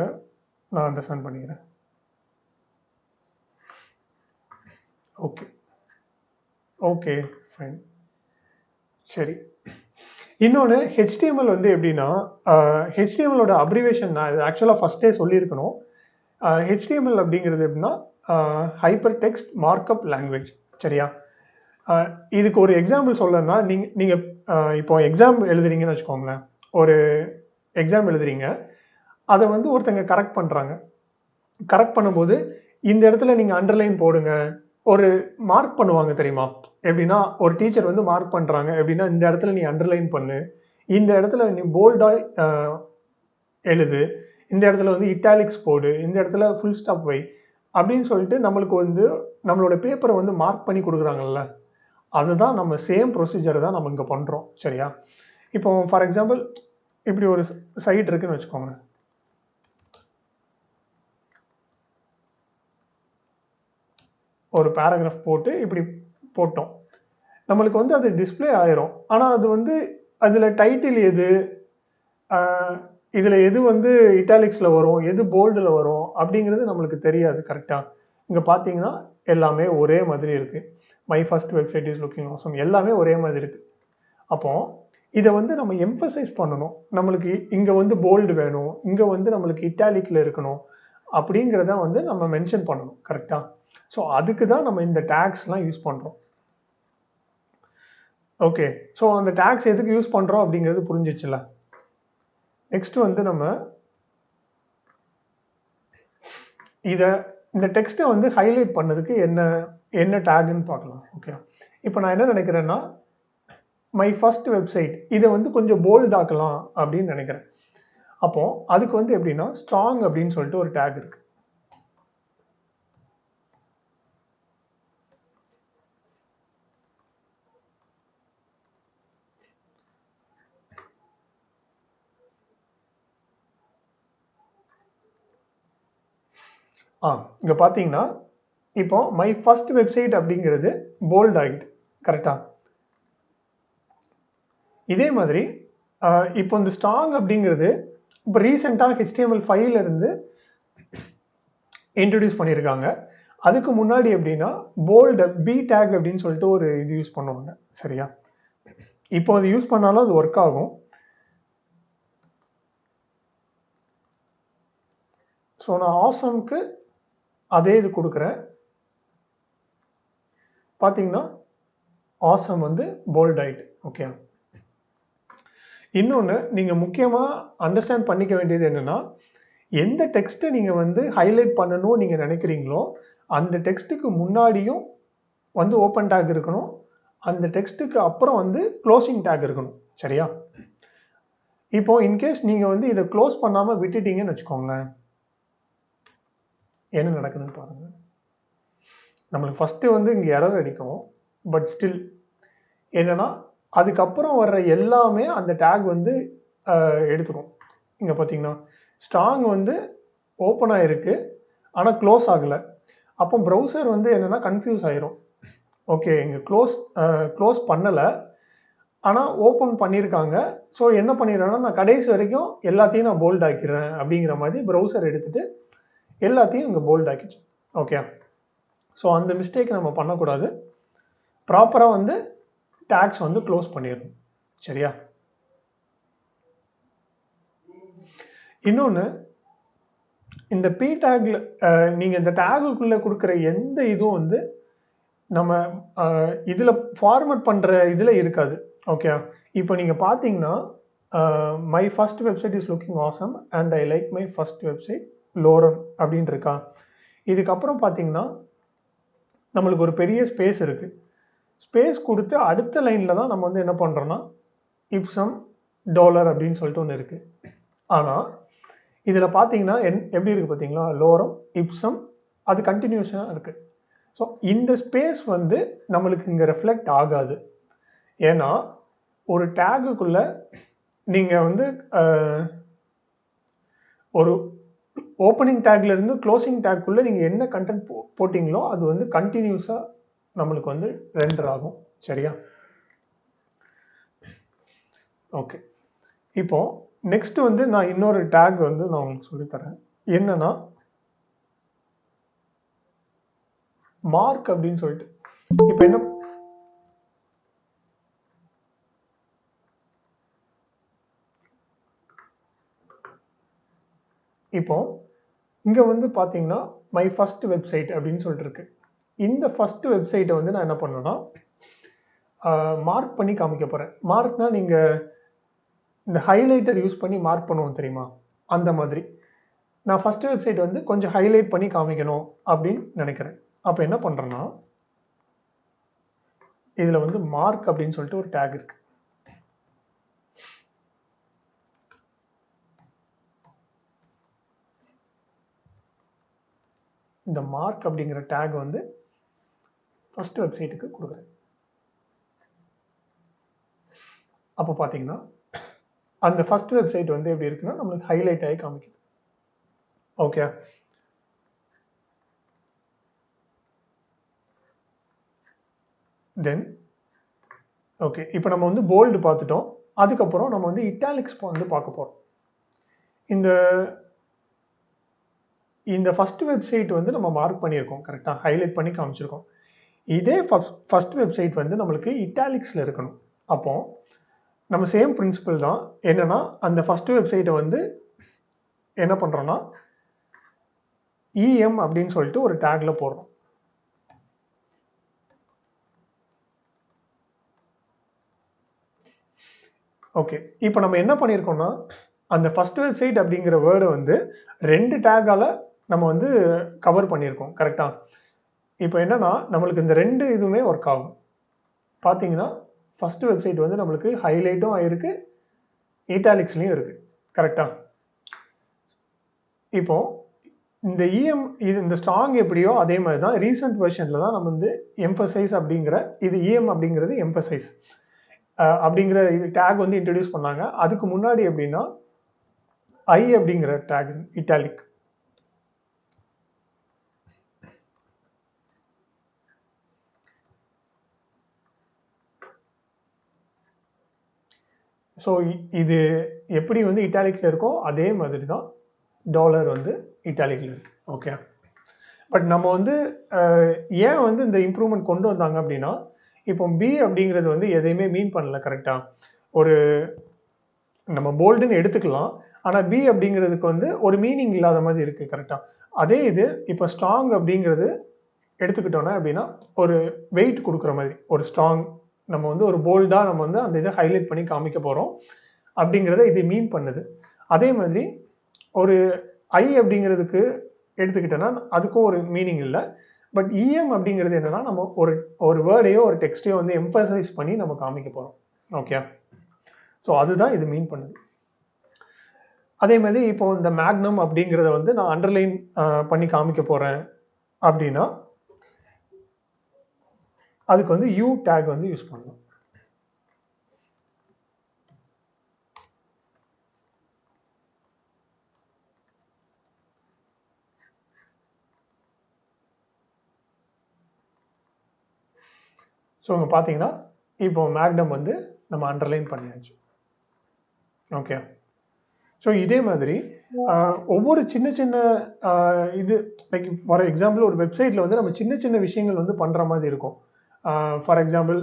நான் அண்டர்ஸ்டாண்ட் பண்ணிக்கிறேன். Okay okay fine. சரி, இன்னொன்று HTML வந்து எப்படின்னா HTMLோட அப்ரிவேஷன் நான் இது ஆக்சுவலாக ஃபஸ்ட்டே சொல்லியிருக்கணும். HTML அப்படிங்கிறது எப்படின்னா ஹைப்பர் டெக்ஸ்ட் மார்க்அப் லாங்குவேஜ். சரியா? இதுக்கு ஒரு எக்ஸாம்பிள் சொல்லணும்னா நீங்கள் இப்போ எக்ஸாம் எழுதுறீங்கன்னு வச்சுக்கோங்களேன். ஒரு எக்ஸாம் எழுதுறீங்க, அதை வந்து ஒருத்தங்க கரெக்ட் பண்ணுறாங்க. கரெக்ட் பண்ணும்போது இந்த இடத்துல நீங்கள் அண்டர்லைன் போடுங்க, ஒரு மார்க் பண்ணுவாங்க தெரியுமா? எப்படின்னா ஒரு டீச்சர் வந்து மார்க் பண்ணுறாங்க எப்படின்னா இந்த இடத்துல நீ அண்டர்லைன் பண்ணு, இந்த இடத்துல நீ போல்டாக எழுது, இந்த இடத்துல வந்து இட்டாலிக்ஸ் போடு, இந்த இடத்துல ஃபுல் ஸ்டாப் வை அப்படின்னு சொல்லிட்டு நம்மளுக்கு வந்து நம்மளோட பேப்பரை வந்து மார்க் பண்ணி கொடுக்குறாங்கல்ல, அதுதான் நம்ம சேம் ப்ரொசீஜர் தான் நம்ம இங்கே பண்ணுறோம். சரியா? இப்போ ஃபார் எக்ஸாம்பிள் இப்படி ஒரு சைட் இருக்குன்னு வச்சுக்கோங்க. ஒரு பேராகிராஃப் போட்டு இப்படி போட்டோம், நம்மளுக்கு வந்து அது டிஸ்பிளே ஆயிரும். ஆனால் அது வந்து அதில் டைட்டில் எது, இதில் எது வந்து இட்டாலிக்ஸில் வரும், எது போல்டில் வரும் அப்படிங்கிறது நம்மளுக்கு தெரியாது. கரெக்டாக? இங்கே பார்த்தீங்கன்னா எல்லாமே ஒரே மாதிரி இருக்குது. My first website is looking awesome எல்லாமே ஒரே மாதிரி இருக்குது. அப்போது இதை வந்து நம்ம எம்பசைஸ் பண்ணணும். நம்மளுக்கு இங்கே வந்து போல்டு வேணும், இங்கே வந்து நம்மளுக்கு இட்டாலிக்கில் இருக்கணும் அப்படிங்கிறத வந்து நம்ம மென்ஷன் பண்ணணும். கரெக்டாக? ஸோ அதுக்கு தான் நம்ம இந்த டேக்ஸ்லாம் யூஸ் பண்ணுறோம். ஓகே, ஸோ அந்த டேக்ஸ் எதுக்கு யூஸ் பண்ணுறோம் அப்படிங்கிறது புரிஞ்சிச்சுல. நெக்ஸ்ட் வந்து நம்ம இந்த டெக்ஸ்ட்டை வந்து ஹைலைட் பண்ணதுக்கு என்ன டேக்னு பார்க்கலாம். ஓகே, இப்போ நான் என்ன நினைக்கிறேன்னா மை ஃபர்ஸ்ட் வெப்சைட் இதை வந்து கொஞ்சம் போல்ட் ஆக்கலாம் அப்படின்னு நினைக்கிறேன். அப்போ அதுக்கு வந்து எப்படின்னா ஸ்ட்ராங் அப்படின்னு சொல்லிட்டு ஒரு டேக் இருக்கு. இங்கே பார்த்தீங்கன்னா இப்போ மை ஃபர்ஸ்ட் வெப்சைட் அப்படிங்கிறது போல்ட் ஆகிட்டு. கரெக்டா? இதே மாதிரி இப்போ இந்த ஸ்ட்ராங் அப்படிங்கிறது இப்போ ரீசெண்டாக HTML5 இருந்து இன்ட்ரடியூஸ் பண்ணியிருக்காங்க. அதுக்கு முன்னாடி எப்படின்னா போல்டு பி டேக் அப்படின்னு சொல்லிட்டு ஒரு இது யூஸ் பண்ணுவாங்க. சரியா? இப்போ அது யூஸ் பண்ணாலும் அது ஒர்க் ஆகும். ஸோ நான் ஆசம்க்கு அதே இது கொடுக்குறேன். பார்த்தீங்கன்னா ஆசம் வந்து போல்ட் ஆயிட்டு. ஓகே. இன்னொன்று நீங்கள் முக்கியமாக அண்டர்ஸ்டாண்ட் பண்ணிக்க வேண்டியது என்னென்னா, எந்த டெக்ஸ்ட்டை நீங்கள் வந்து ஹைலைட் பண்ணணும்னு நீங்கள் நினைக்கிறீங்களோ அந்த டெக்ஸ்ட்டுக்கு முன்னாடியும் வந்து ஓப்பன் டேக் இருக்கணும், அந்த டெக்ஸ்ட்டுக்கு அப்புறம் வந்து க்ளோசிங் டேக் இருக்கணும். சரியா? இப்போ இன்கேஸ் நீங்கள் வந்து இதை க்ளோஸ் பண்ணாமல் விட்டுட்டீங்கன்னு வச்சுக்கோங்களேன், என்ன நடக்குதுன்னு பாருங்கள். நம்மளுக்கு ஃபஸ்ட்டு வந்து இங்கே எரர் அடிக்கும். பட் ஸ்டில் என்னென்னா அதுக்கப்புறம் வர்ற எல்லாமே அந்த டேக் வந்து எடுத்துக்கும். இங்கே பார்த்தீங்கன்னா ஸ்ட்ராங் வந்து ஓப்பன் ஆகிருக்கு ஆனால் க்ளோஸ் ஆகலை. அப்போ ப்ரௌசர் வந்து என்னென்னா கன்ஃபியூஸ் ஆயிரும். ஓகே, இங்கே க்ளோஸ் பண்ணலை ஆனால் ஓப்பன் பண்ணியிருக்காங்க. ஸோ என்ன பண்ணிடுறேன்னா நான் கடைசி வரைக்கும் எல்லாத்தையும் நான் போல்ட் ஆக்கிடுறேன் அப்படிங்கிற மாதிரி ப்ரௌசர் எடுத்துகிட்டு எல்லாத்தையும் இங்கே போல்ட் ஆக்கிச்சு. ஓகே. ஸோ அந்த மிஸ்டேக் நம்ம பண்ணக்கூடாது. ப்ராப்பராக வந்து டேக்ஸ் வந்து க்ளோஸ் பண்ணிடணும். சரியா? இன்னொன்று, இந்த பி டேக்ல நீங்கள் இந்த டேகுக்குள்ளே கொடுக்குற எந்த இதுவும் வந்து நம்ம இதில் ஃபார்மட் பண்ணுற இதில் இருக்காது. ஓகே. இப்போ நீங்கள் பார்த்தீங்கன்னா my first website is looking awesome and I like my first website லோரம் அப்படின்னு இருக்கா. இதுக்கப்புறம் பார்த்தீங்கன்னா நம்மளுக்கு ஒரு பெரிய ஸ்பேஸ் இருக்குது. ஸ்பேஸ் கொடுத்து அடுத்த லைனில் தான் நம்ம வந்து என்ன பண்ணுறோன்னா இப்சம் டாலர் அப்படின்னு சொல்லிட்டு ஒன்று இருக்குது. ஆனால் இதில் பார்த்தீங்கன்னா எப்படி இருக்குது பார்த்தீங்களா, லோரம் இப்சம் அது கண்டினியூஸாக இருக்குது. ஸோ இந்த ஸ்பேஸ் வந்து நம்மளுக்கு இங்கே ரெஃப்ளெக்ட் ஆகாது. ஏன்னா ஒரு டேகுக்குள்ளே நீங்கள் வந்து ஒரு ஓப்பனிங் டேக்லேருந்து க்ளோசிங் டேக்குள்ளே நீங்கள் என்ன கண்டென்ட் போட்டிங்களோ அது வந்து கண்டினியூஸாக நம்மளுக்கு வந்து ரெண்டர் ஆகும். சரியா? ஓகே. இப்போ நெக்ஸ்ட் வந்து நான் இன்னொரு டேக் வந்து நான் உங்களுக்கு சொல்லித்தரேன். என்னன்னா மார்க் அப்படின்னு சொல்லிட்டு. இப்போ என்ன இப்போ இங்கே வந்து பார்த்தீங்கன்னா மை ஃபர்ஸ்ட் வெப்சைட் அப்படின்னு சொல்லிட்டு இருக்கு. இந்த ஃபர்ஸ்ட் வெப்சைட்டை வந்து நான் என்ன பண்ணேன்னா மார்க் பண்ணி காமிக்க போகிறேன். மார்க்னா நீங்கள் இந்த ஹைலைட்டர் யூஸ் பண்ணி மார்க் பண்ணுவோம் தெரியுமா, அந்த மாதிரி நான் ஃபஸ்ட்டு வெப்சைட் வந்து கொஞ்சம் ஹைலைட் பண்ணி காமிக்கணும் அப்படின்னு நினைக்கிறேன். அப்போ என்ன பண்ணுறேன்னா இதில் வந்து மார்க் அப்படின்னு சொல்லிட்டு ஒரு டேக் இருக்கு. இந்த மார்க் அப்படிங்கிற டேக் வந்து ஃபர்ஸ்ட் வெப்சைட்டுக்கு கொடுக்குறேன். அப்போ பார்த்தீங்கன்னா அந்த ஃபர்ஸ்ட் வெப்சைட் வந்து எப்படி இருக்குன்னா நம்மளுக்கு ஹைலைட் ஆகி காமிக்குது. ஓகே. தென் ஓகே, இப்போ நம்ம வந்து போல்டு பார்த்துட்டோம். அதுக்கப்புறம் நம்ம வந்து இட்டாலிக்ஸ் வந்து பார்க்க போகிறோம். இந்த ஃபர்ஸ்ட் வெப்சைட் வந்து நம்ம மார்க் பண்ணியிருக்கோம், கரெக்டாக ஹைலைட் பண்ணி காமிச்சிருக்கோம். இதே ஃபர்ஸ்ட் வெப்சைட் வந்து நம்மளுக்கு இட்டாலிக்ஸில் இருக்கணும். அப்போ நம்ம சேம் பிரின்சிபல் தான். என்னன்னா அந்த ஃபர்ஸ்ட் வெப்சைட்டை வந்து என்ன பண்ணுறோன்னா இஎம் அப்படின்னு சொல்லிட்டு ஒரு டேக்ல போடுறோம். ஓகே, இப்போ நம்ம என்ன பண்ணியிருக்கோம்னா அந்த ஃபர்ஸ்ட் வெப்சைட் அப்படிங்கிற வேர்டை வந்து 2 டேக்கால நம்ம வந்து கவர் பண்ணியிருக்கோம், கரெக்டா? இப்போ என்னன்னா நம்மளுக்கு இந்த 2 இதுவுமே ஒர்க் ஆகும். பார்த்தீங்கன்னா ஃபர்ஸ்ட் வெப்சைட் வந்து நம்மளுக்கு ஹைலைட்டும் ஆயிருக்கு, இட்டாலிக்ஸ்லையும் இருக்கு, கரெக்டா? இப்போ இந்த இஎம் இந்த ஸ்ட்ராங் எப்படியோ அதே மாதிரி தான் ரீசெண்ட் வெர்ஷனில் தான் நம்ம வந்து எம்பசைஸ் அப்படிங்கிற இது இஎம் அப்படிங்கிறது எம்பசைஸ் அப்படிங்கிற இது டேக் வந்து இன்ட்ரடியூஸ் பண்ணாங்க. அதுக்கு முன்னாடி எப்படின்னா ஐ அப்படிங்கிற டேக் இட்டாலிக். ஸோ இது எப்படி வந்து இட்டாலிக்கில் இருக்கோ அதே மாதிரி தான் டாலர் வந்து இட்டாலிக்கில் இருக்கு. ஓகே, பட் நம்ம வந்து ஏன் வந்து இந்த இம்ப்ரூவ்மெண்ட் கொண்டு வந்தாங்க அப்படின்னா இப்போ பி அப்படிங்கிறது வந்து எதையுமே மீன் பண்ணல, கரெக்டாக? ஒரு நம்ம போல்டுன்னு எடுத்துக்கலாம், ஆனால் பி அப்படிங்கிறதுக்கு வந்து ஒரு மீனிங் இல்லாத மாதிரி இருக்குது கரெக்டாக. அதே இது இப்போ ஸ்ட்ராங் அப்படிங்கிறது எடுத்துக்கிட்டோன்னா அப்படின்னா ஒரு வெயிட் கொடுக்குற மாதிரி ஒரு ஸ்ட்ராங் நம்ம வந்து ஒரு போல்டாக நம்ம வந்து அந்த இதை ஹைலைட் பண்ணி காமிக்க போகிறோம் அப்படிங்கிறத இது மீன் பண்ணுது. அதே மாதிரி ஒரு ஐ அப்படிங்கிறதுக்கு எடுத்துக்கிட்டோன்னா அதுக்கும் ஒரு மீனிங் இல்லை. பட் இஎம் அப்படிங்கிறது என்னன்னா நம்ம ஒரு வேர்டையோ ஒரு டெக்ஸ்டையோ வந்து எம்பசைஸ் பண்ணி நம்ம காமிக்க போகிறோம். ஓகே, ஸோ அதுதான் இது மீன் பண்ணுது. அதே மாதிரி இப்போ இந்த மேக்னம் அப்படிங்கிறத வந்து நான் அண்டர்லைன் பண்ணி காமிக்க போகிறேன் அப்படின்னா அதுக்கு வந்து யூ டேக் வந்து யூஸ் பண்ணலாம். ஸோ இங்கே பார்த்தீங்கன்னா இப்போ மேக்னம் வந்து நம்ம அண்டர்லைன் பண்ணியாச்சு. ஓகே, ஸோ இதே மாதிரி ஒவ்வொரு சின்ன சின்ன இது லைக் ஃபார் எக்ஸாம்பிள் ஒரு வெப்சைட்டில் வந்து நம்ம சின்ன சின்ன விஷயங்கள் வந்து பண்ணுற மாதிரி இருக்கும். ஃபார் எக்ஸாம்பிள்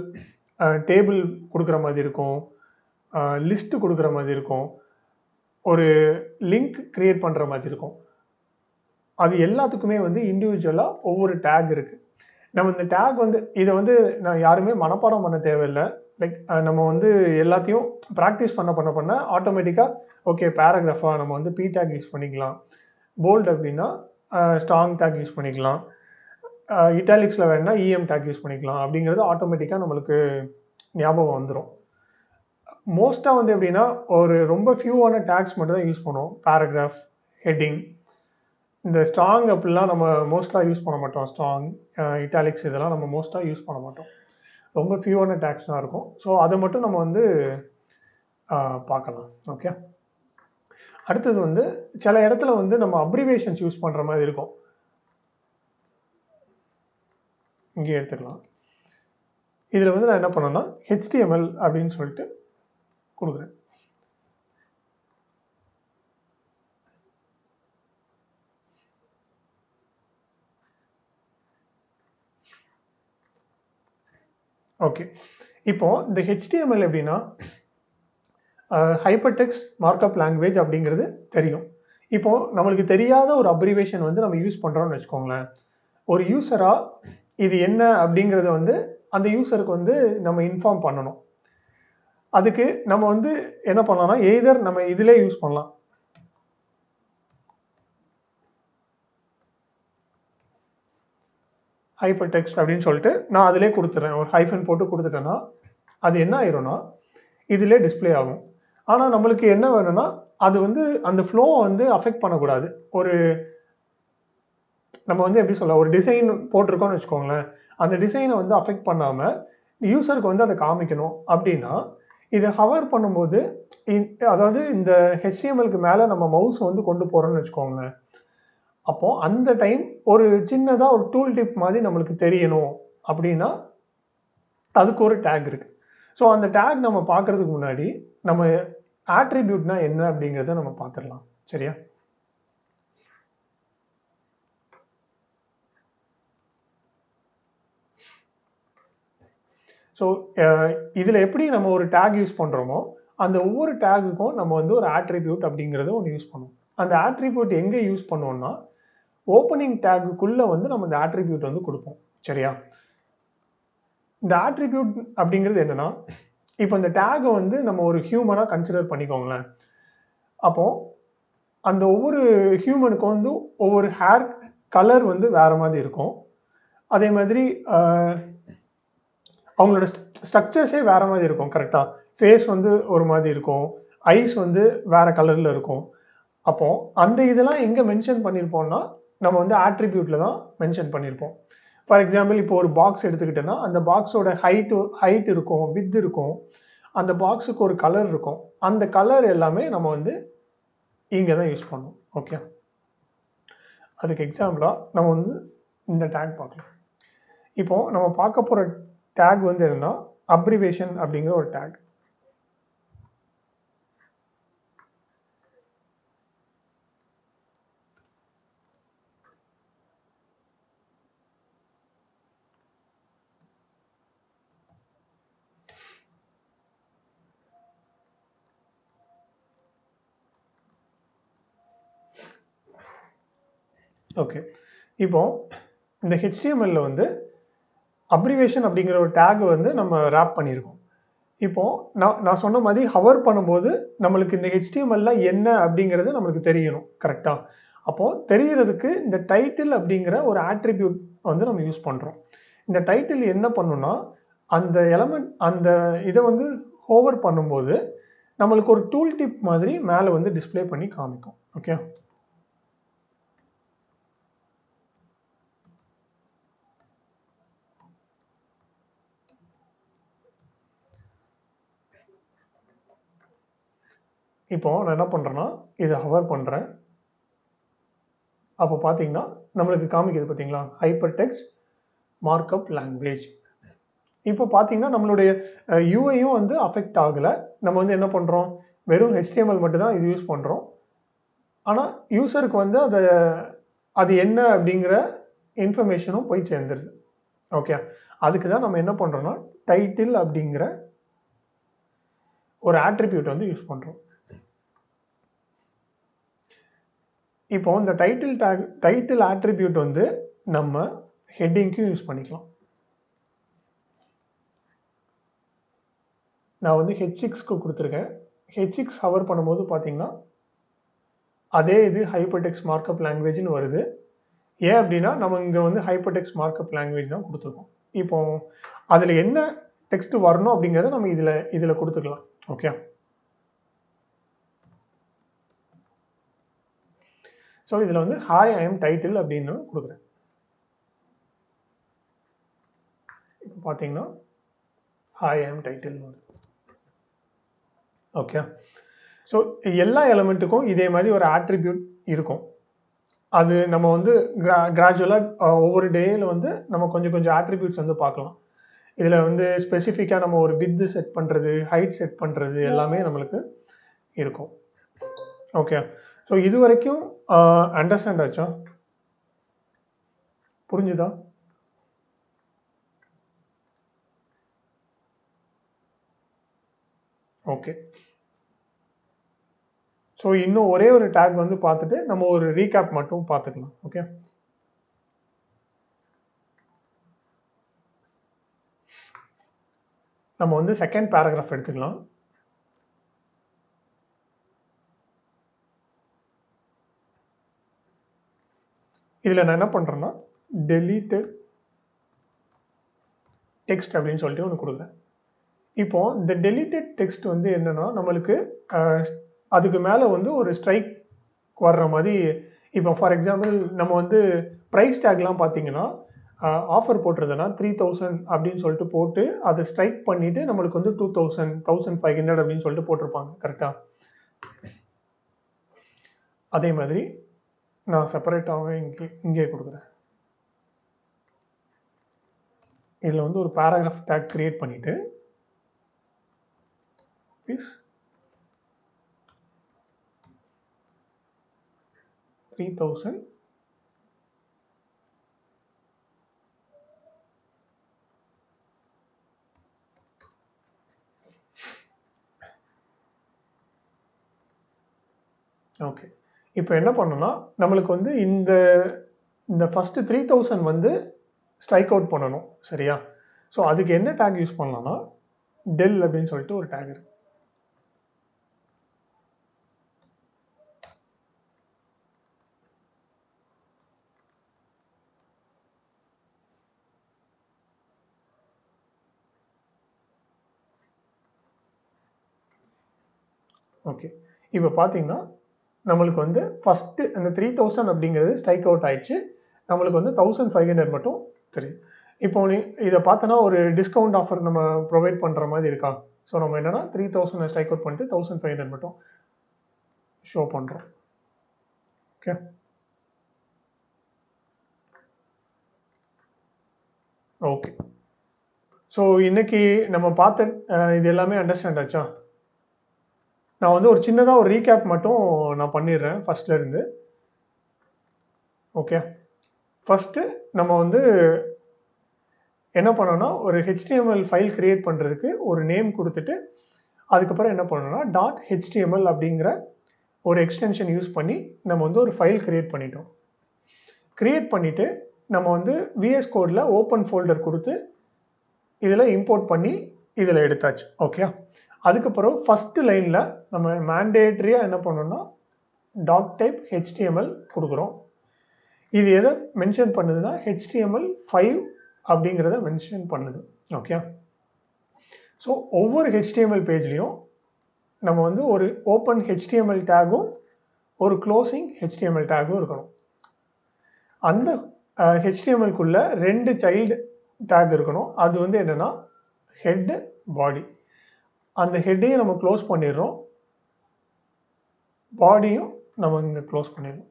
டேபிள் கொடுக்குற மாதிரி இருக்கும், லிஸ்ட்டு கொடுக்குற மாதிரி இருக்கும், ஒரு லிங்க் கிரியேட் பண்ணுற மாதிரி இருக்கும். அது எல்லாத்துக்குமே வந்து இண்டிவிஜுவலாக ஒவ்வொரு டேக் இருக்குது. நம்ம இந்த டேக் வந்து இதை வந்து நான் யாருமே மனப்பாடம் பண்ண தேவையில்லை. லைக் நம்ம வந்து எல்லாத்தையும் ப்ராக்டிஸ் பண்ண ஆட்டோமேட்டிக்காக ஓகே பேராகிராஃபாக நம்ம வந்து பி டேக் யூஸ் பண்ணிக்கலாம், போல்ட் அப்படின்னா ஸ்ட்ராங் டேக் யூஸ் பண்ணிக்கலாம், இட்டாலிக்ஸில் வேணால் இஎம் டேக் யூஸ் பண்ணிக்கலாம் அப்படிங்கிறது ஆட்டோமேட்டிக்காக நம்மளுக்கு ஞாபகம் வந்துடும். மோஸ்ட்டாக வந்து எப்படின்னா ஒரு ரொம்ப ஃபியூவான டேக்ஸ் மட்டும் தான் யூஸ் பண்ணுவோம். பேராகிராஃப், ஹெட்டிங், இந்த ஸ்ட்ராங் அப்படிலாம் நம்ம மோஸ்ட்டாக யூஸ் பண்ண மாட்டோம். ஸ்ட்ராங், இட்டாலிக்ஸ் இதெல்லாம் நம்ம மோஸ்ட்டாக யூஸ் பண்ண மாட்டோம். ரொம்ப ஃபியூவான டேக்ஸ் தான் இருக்கும். ஸோ அதை மட்டும் நம்ம வந்து பார்க்கலாம். ஓகே, அடுத்தது வந்து சில இடத்துல வந்து நம்ம அப்ரிவேஷன்ஸ் யூஸ் பண்ணுற மாதிரி இருக்கும். இங்கே எடுத்துக்கலாம். இதில் வந்து நான் என்ன பண்ணேன்னா HTML அப்படின்னு சொல்லிட்டு கொடுக்குறேன். ஓகே, இப்போ இந்த HTML எப்படின்னா ஹைப்பர் டெக்ஸ்ட் மார்க்அப் லாங்குவேஜ் அப்படிங்கிறது தெரியும். இப்போ நம்மளுக்கு தெரியாத ஒரு அப்ரிவேஷன் வந்து நம்ம யூஸ் பண்ணுறோம்னு வச்சுக்கோங்களேன். ஒரு யூஸராக இது என்ன அப்படிங்கிறத வந்து அந்த யூஸருக்கு வந்து நம்ம இன்ஃபார்ம் பண்ணணும். அதுக்கு நம்ம வந்து என்ன பண்ணலாம்னா எய்தர் நம்ம இதிலே யூஸ் பண்ணலாம். ஹைப்பர் டெக்ஸ்ட் அப்படின்னு சொல்லிட்டு நான் அதிலே கொடுத்துட்றேன். ஒரு ஹைஃபன் போட்டு கொடுத்துட்டேன்னா அது என்ன ஆயிரும்னா இதிலே டிஸ்பிளே ஆகும். ஆனால் நம்மளுக்கு என்ன வேணும்னா அது வந்து அந்த ஃப்ளோவை வந்து அஃபெக்ட் பண்ணக்கூடாது. ஒரு நம்ம வந்து எப்படி சொல்ல ஒரு டிசைன் போட்டிருக்கோம்னு வச்சுக்கோங்களேன், அந்த டிசைனை வந்து அஃபெக்ட் பண்ணாமல் யூஸருக்கு வந்து அதை காமிக்கணும் அப்படின்னா இதை ஹவர் பண்ணும்போது அதாவது இந்த HTMLக்கு மேலே நம்ம மவுஸ் வந்து கொண்டு போகிறோம்னு வச்சுக்கோங்களேன், அப்போது அந்த டைம் ஒரு சின்னதாக ஒரு டூல் டிப் மாதிரி நம்மளுக்கு தெரியணும் அப்படின்னா அதுக்கு ஒரு டேக் இருக்குது. ஸோ அந்த டேக் நம்ம பார்க்குறதுக்கு முன்னாடி நம்ம ஆட்ரிபியூட்னா என்ன அப்படிங்கிறத நம்ம பார்த்துடலாம். சரியா? ஸோ இதில் எப்படி நம்ம ஒரு டேக் யூஸ் பண்ணுறோமோ அந்த ஒவ்வொரு டேகுக்கும் நம்ம வந்து ஒரு ஆட்ரிபியூட் அப்படிங்கிறத ஒன்று யூஸ் பண்ணுவோம். அந்த ஆட்ரிபியூட் எங்கே யூஸ் பண்ணுவோம்னா ஓப்பனிங் டேகுக்குள்ளே வந்து நம்ம இந்த ஆட்ரிபியூட் வந்து கொடுப்போம். சரியா? இந்த ஆட்ரிபியூட் அப்படிங்கிறது என்னன்னா இப்போ இந்த டேகை வந்து நம்ம ஒரு ஹியூமனாக கன்சிடர் பண்ணிக்கோங்களேன். அப்போது அந்த ஒவ்வொரு ஹியூமனுக்கும் வந்து ஒவ்வொரு ஹேர் கலர் வந்து வேறு மாதிரி இருக்கும். அதே மாதிரி அவங்களோட ஸ்ட்ரக்சர்ஸே வேறு மாதிரி இருக்கும். கரெக்டாக? ஃபேஸ் வந்து ஒரு மாதிரி இருக்கும், ஐஸ் வந்து வேறு கலரில் இருக்கும். அப்போது அந்த இதெல்லாம் எங்கே மென்ஷன் பண்ணியிருப்போம்னா நம்ம வந்து ஆட்ரிபியூட்டில் தான் மென்ஷன் பண்ணியிருப்போம். ஃபார் எக்ஸாம்பிள் இப்போ ஒரு பாக்ஸ் எடுத்துக்கிட்டோன்னா அந்த பாக்ஸோட ஹைட் இருக்கும், வித் இருக்கும், அந்த பாக்ஸுக்கு ஒரு கலர் இருக்கும். அந்த கலர் எல்லாமே நம்ம வந்து இங்கே தான் யூஸ் பண்ணோம். ஓகே, அதுக்கு எக்ஸாம்பிளாக நம்ம வந்து இந்த டேக் பார்க்கலாம். இப்போது நம்ம பார்க்க போகிற டேக் வந்து என்னென்னா அப்ரிவேஷன் அப்படிங்கிற ஒரு டேக். ஓகே. இப்போ இந்த HTMLல வந்து அப்ரிவேஷன் அப்படிங்கிற ஒரு டேக் வந்து நம்ம ராப் பண்ணியிருக்கோம். இப்போ நான் சொன்ன மாதிரி ஹவர் பண்ணும்போது நம்மளுக்கு இந்த HTMLல என்ன அப்படிங்கிறது நம்மளுக்கு தெரியணும். கரெக்ட்டா? அப்போ தெரியறதுக்கு இந்த டைட்டில் அப்படிங்கிற ஒரு ஆட்ரிபியூட் வந்து நம்ம யூஸ் பண்றோம். இந்த டைட்டில் என்ன பண்ணும்னா, அந்த எலிமெண்ட் அந்த இத வந்து ஹோவர் பண்ணும்போது நம்மளுக்கு ஒரு டூல் டிப் மாதிரி மேல வந்து டிஸ்ப்ளே பண்ணி காமிக்கும். ஓகே. இப்போ நான் என்ன பண்றேன்னா, இத ஹவர் பண்றேன். அப்போ பார்த்தீங்கன்னா, நம்மளுக்கு காமிக்குது பார்த்தீங்களா? Hyper text markup language. இப்போ பார்த்தீங்கன்னா, நம்மளுடைய யூஐயும் வந்து அஃபெக்ட் ஆகல. நம்ம வந்து என்ன பண்றோம்? வெறும் HTML மட்டும் தான் இது யூஸ் பண்றோம். ஆனா, யூசருக்கு வந்து அது என்ன அப்படிங்கிற இன்ஃபர்மேஷனும் போய் சேர்ந்துருது. ஓகே. அதுக்கு தான் நம்ம என்ன பண்றோம்னா, டைட்டில் அப்படிங்கிற ஒரு ஆட்ரிபியூட் வந்து யூஸ் பண்றோம். இப்போ இந்த டைட்டில் ஆட்ரிபியூட் வந்து நம்ம ஹெட்டிங்க்கும் யூஸ் பண்ணிக்கலாம். நான் வந்து H6க்கு குடுத்துருக்கேன். H6 ஹவர் பண்ணும்போது பார்த்தீங்கன்னா, அதே இது ஹைப்பர் டெக்ஸ்ட் மார்க்அப் லாங்குவேஜ்ன்னு வருது. ஏன் அப்படின்னா, நம்ம இங்க வந்து ஹைப்பர் டெக்ஸ்ட் மார்க்அப் லாங்குவேஜ் தான் குடுத்துருக்கோம். இப்போ அதுல என்ன டெக்ஸ்ட் வரணும் அப்படிங்கிறத நம்ம இதுல குடுத்துக்கலாம். ஓகே. ஸோ இதுல வந்து ஹாய் ஐ அம் டைட்டில் அப்படின்னு குடுக்குறேன். இப்போ பார்த்தீங்கன்னா, ஹாய் ஐ அம் டைட்டில்னு வருது. ஓகே. ஸோ எல்லா எலிமெண்ட்டுக்கும் இதே மாதிரி ஒரு ஆட்ரிபியூட் இருக்கும். அது நம்ம வந்து கிராஜுவலா ஒவ்வொரு டேல வந்து நம்ம கொஞ்சம் கொஞ்சம் ஆட்ரிபியூட்ஸ் வந்து பார்க்கலாம். இதுல வந்து ஸ்பெசிஃபிக்கா நம்ம ஒரு விட்த் செட் பண்றது, ஹைட் செட் பண்றது எல்லாமே நம்மளுக்கு இருக்கும். ஓகே. ஸோ இதுவரைக்கும் அண்டர்ஸ்டாண்ட் ஆச்சா? புரிஞ்சுதா? ஓகே. ஸோ இன்னும் ஒரே ஒரு டேக் வந்து பார்த்துட்டு நம்ம ஒரு ரீகேப் மட்டும் பார்த்துக்கலாம். ஓகே. நம்ம வந்து செகண்ட் பேராகிராஃப் எடுத்துக்கலாம். இதுல நான் என்ன பண்றேன்னா, டெலீட்டட் டெக்ஸ்ட் அப்படின்னு சொல்லிட்டு ஒன்று கொடுக்குறேன். இப்போ இந்த டெலீட்டட் டெக்ஸ்ட் வந்து என்னன்னா, நம்மளுக்கு அதுக்கு மேல வந்து ஒரு ஸ்ட்ரைக் வர்ற மாதிரி, இப்போ ஃபார் எக்ஸாம்பிள் நம்ம வந்து ப்ரைஸ் டேக்லாம் பார்த்தீங்கன்னா, ஆஃபர் போட்டிருந்தேன்னா 3000 அப்படின்னு சொல்லிட்டு போட்டு அதை ஸ்ட்ரைக் பண்ணிட்டு நம்மளுக்கு வந்து 2000, 1500 அப்படின்னு சொல்லிட்டு போட்டிருப்பாங்க. கரெக்டா? அதே மாதிரி நான் செப்பரேட்டாகவே இங்கே கொடுக்குறேன். இதில் வந்து ஒரு பேராகிராஃப் டேக் கிரியேட் பண்ணிட்டு ப்ளீஸ் 3000 ஓகே. இப்போ என்ன பண்ணணும்னா, நம்மளுக்கு வந்து இந்த ஃபர்ஸ்ட் 3000 வந்து ஸ்ட்ரைக் அவுட் பண்ணணும். சரியா? ஸோ அதுக்கு என்ன டேக் யூஸ் பண்ணலாம்னா, டெல் அப்படின்னு சொல்லிட்டு ஒரு டேக் இருக்கு. ஓகே. இப்போ பார்த்தீங்கன்னா, நம்மளுக்கு வந்து ஃபர்ஸ்ட் அந்த 3000 அப்படிங்கிறது ஸ்ட்ரைக் அவுட் ஆயிடுச்சு. நம்மளுக்கு வந்து 1500 மட்டும் தெரியும். இப்போ நீ இதை பார்த்தோன்னா ஒரு டிஸ்கவுண்ட் ஆஃபர் நம்ம ப்ரொவைட் பண்ணுற மாதிரி இருக்கா? ஸோ நம்ம என்னன்னா 3000 ஸ்ட்ரைக் அவுட் பண்ணிட்டு 1500 மட்டும் ஷோ பண்ணுறோம். ஓகே. ஓகே. ஸோ இன்னைக்கு நம்ம பார்த்த இது எல்லாமே அண்டர்ஸ்டாண்ட் ஆச்சா? நான் வந்து ஒரு சின்னதா ஒரு ரீகேப் மட்டும் நான் பண்ணிடுறேன் ஃபர்ஸ்ட்ல இருந்து. ஓகே. ஃபர்ஸ்ட் நம்ம வந்து என்ன பண்ணோம்னா, ஒரு HTML ஃபைல் கிரியேட் பண்றதுக்கு ஒரு நேம் கொடுத்துட்டு, அதுக்கப்புறம் என்ன பண்ணணும்னா .html அப்படிங்கிற ஒரு எக்ஸ்டென்ஷன் யூஸ் பண்ணி நம்ம வந்து ஒரு ஃபைல் கிரியேட் பண்ணிட்டோம். க்ரியேட் பண்ணிவிட்டு நம்ம வந்து விஎஸ் கோடில் ஓப்பன் ஃபோல்டர் கொடுத்து இதில் இம்போர்ட் பண்ணி இதில் எடுத்தாச்சு. ஓகே, அதுக்கப்புறம் ஃபஸ்ட்டு லைனில் நம்ம மேண்டேட்ரியாக என்ன பண்ணோம்னா டாக் டைப் HTML கொடுக்குறோம். இது எதை மென்ஷன் பண்ணுதுன்னா HTML5 அப்படிங்கிறத மென்ஷன் பண்ணுது. ஓகே, ஸோ ஒவ்வொரு HTML பேஜ்லேயும் நம்ம வந்து ஒரு ஓப்பன் HTML டேகும் ஒரு க்ளோசிங் HTML டேகும் இருக்கணும். அந்த HTMLக்குள்ளே 2 சைல்டு டேக் இருக்கணும். அது வந்து என்னென்னா ஹெட்டு, பாடி. அந்த ஹெட்டையும் நம்ம க்ளோஸ் பண்ணிடுறோம், பாடியும் நம்ம இங்கே க்ளோஸ் பண்ணிடுறோம்.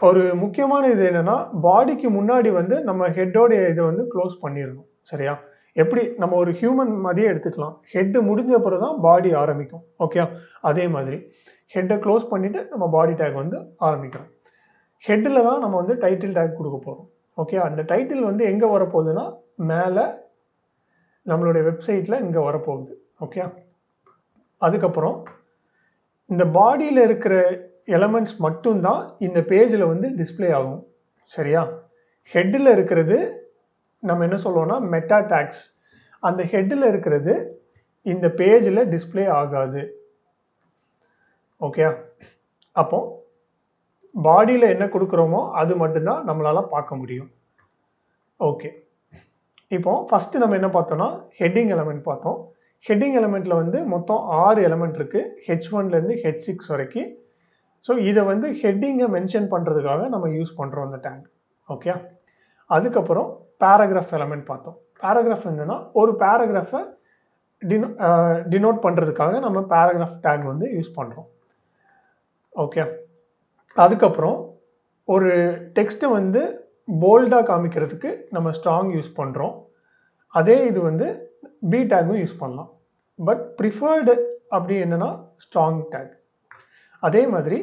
ஒரு முக்கியமான இது என்னென்னா பாடிக்கு முன்னாடி வந்து நம்ம ஹெட்டோடைய இதை வந்து க்ளோஸ் பண்ணிடணும். சரியா? எப்படி நம்ம ஒரு ஹியூமன் மாதிரியே எடுத்துக்கலாம். ஹெட்டு முடிஞ்ச பிறகு தான் பாடி ஆரம்பிக்கும். ஓகே, அதே மாதிரி ஹெட்டை க்ளோஸ் பண்ணிவிட்டு நம்ம பாடி டேக் வந்து ஆரம்பிக்கிறோம். ஹெட்டில் தான் நம்ம வந்து டைட்டில் டேக் கொடுக்க போகிறோம். ஓகே, அந்த டைட்டில் வந்து எங்கே வரப்போகுதுன்னா மேலே நம்மளுடைய வெப்சைட்டில் இங்கே வரப்போகுது. ஓகே, அதுக்கப்புறம் இந்த பாடியில் இருக்கிற எலமெண்ட்ஸ் மட்டும்தான் இந்த பேஜில் வந்து டிஸ்பிளே ஆகும். சரியா? ஹெட்டில் இருக்கிறது நம்ம என்ன சொல்லுவோம்னா மெட்டா டேக்ஸ். அந்த ஹெட்டில் இருக்கிறது இந்த பேஜில் டிஸ்பிளே ஆகாது. ஓகே, அப்போ பாடியில் என்ன கொடுக்குறோமோ அது மட்டும்தான் நம்மளால் பார்க்க முடியும். ஓகே, இப்போ ஃபஸ்ட்டு நம்ம என்ன பார்த்தோம்னா ஹெட்டிங் எலமெண்ட் பார்த்தோம். ஹெட்டிங் எலமெண்ட்டில் வந்து மொத்தம் 6 எலமெண்ட் இருக்குது, H1லேருந்து H6 வரைக்கும். ஸோ இதை வந்து ஹெட்டிங்கை மென்ஷன் பண்ணுறதுக்காக நம்ம யூஸ் பண்ணுறோம் அந்த டேக். ஓகே, அதுக்கப்புறம் பேராகிராஃப் எலமெண்ட் பார்த்தோம். பேராகிராஃப் என்னன்னா ஒரு பேராகிராஃபை டினோட் பண்ணுறதுக்காக நம்ம பேராகிராஃப் டேக் வந்து யூஸ் பண்ணுறோம். ஓகே, அதுக்கப்புறம் ஒரு டெக்ஸ்ட்டை வந்து போல்டாக காமிக்கிறதுக்கு நம்ம ஸ்ட்ராங் யூஸ் பண்ணுறோம். அதே இது வந்து பி டேக்கும் யூஸ் பண்ணலாம். பட் ப்ரிஃபர்டு அப்படி என்னென்னா ஸ்ட்ராங் டேக். அதே மாதிரி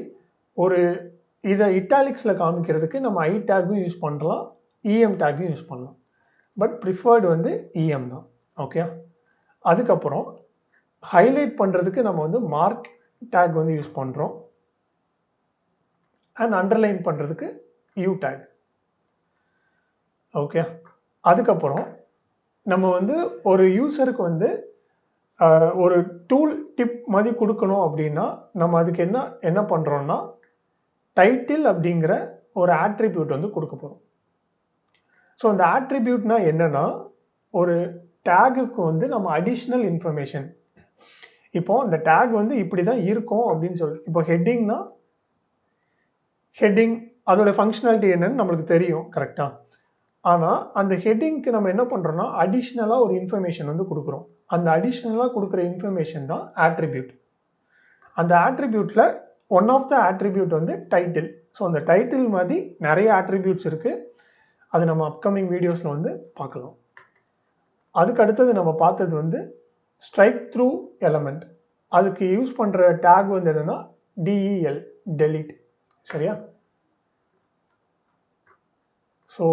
ஒரு இதை இட்டாலிக்ஸில் காமிக்கிறதுக்கு நம்ம ஐ டேக்கும் யூஸ் பண்ணலாம், EM டேக்கும் யூஸ் பண்ணலாம். பட் ப்ரிஃபர்டு வந்து EM தான். ஓகே, அதுக்கப்புறம் ஹைலைட் பண்ணுறதுக்கு நம்ம வந்து மார்க் டேக் வந்து யூஸ் பண்ணுறோம். அண்ட் அண்டர்லைன் பண்ணுறதுக்கு U டேக். ஓகே, அதுக்கப்புறம் நம்ம வந்து ஒரு யூசருக்கு வந்து ஒரு டூல் டிப் மாதிரி கொடுக்கணும் அப்படின்னா நம்ம அதுக்கு என்ன பண்ணுறோன்னா டைட்டில் அப்படிங்கிற ஒரு ஆட்ரிபியூட் வந்து கொடுக்க போகிறோம். ஸோ அந்த ஆட்ரிபியூட்னா என்னென்னா ஒரு டேகுக்கு வந்து நம்ம அடிஷ்னல் இன்ஃபர்மேஷன். இப்போ அந்த டேக் வந்து இப்படி தான் இருக்கும் அப்படின்னு சொல்லி, இப்போ ஹெட்டிங்னா ஹெட்டிங் அதோட ஃபங்க்ஷனாலிட்டி என்னன்னு நம்மளுக்கு தெரியும் கரெக்டாக. ஆனால் அந்த ஹெட்டிங்க்கு நம்ம என்ன பண்ணுறோன்னா அடிஷ்னலாக ஒரு இன்ஃபர்மேஷன் வந்து கொடுக்குறோம். அந்த அடிஷ்னலாக கொடுக்குற இன்ஃபர்மேஷன் தான் ஆட்ரிபியூட். அந்த ஆட்ரிபியூட்டில் ஒன் ஆஃப் த ஆட்ரிபியூட் வந்து டைட்டில். ஸோ அந்த டைட்டில் மாதிரி நிறைய ஆட்ரிபியூட்ஸ் இருக்குது. அது நம்ம அப்கமிங் வீடியோஸில் வந்து பார்க்கலாம். அதுக்கு அடுத்தது நம்ம பார்த்தது வந்து ஸ்ட்ரைக் த்ரூ எலமெண்ட். அதுக்கு யூஸ் பண்ணுற டேக் வந்து என்னென்னா DEL, delete. சரியா? ஸோ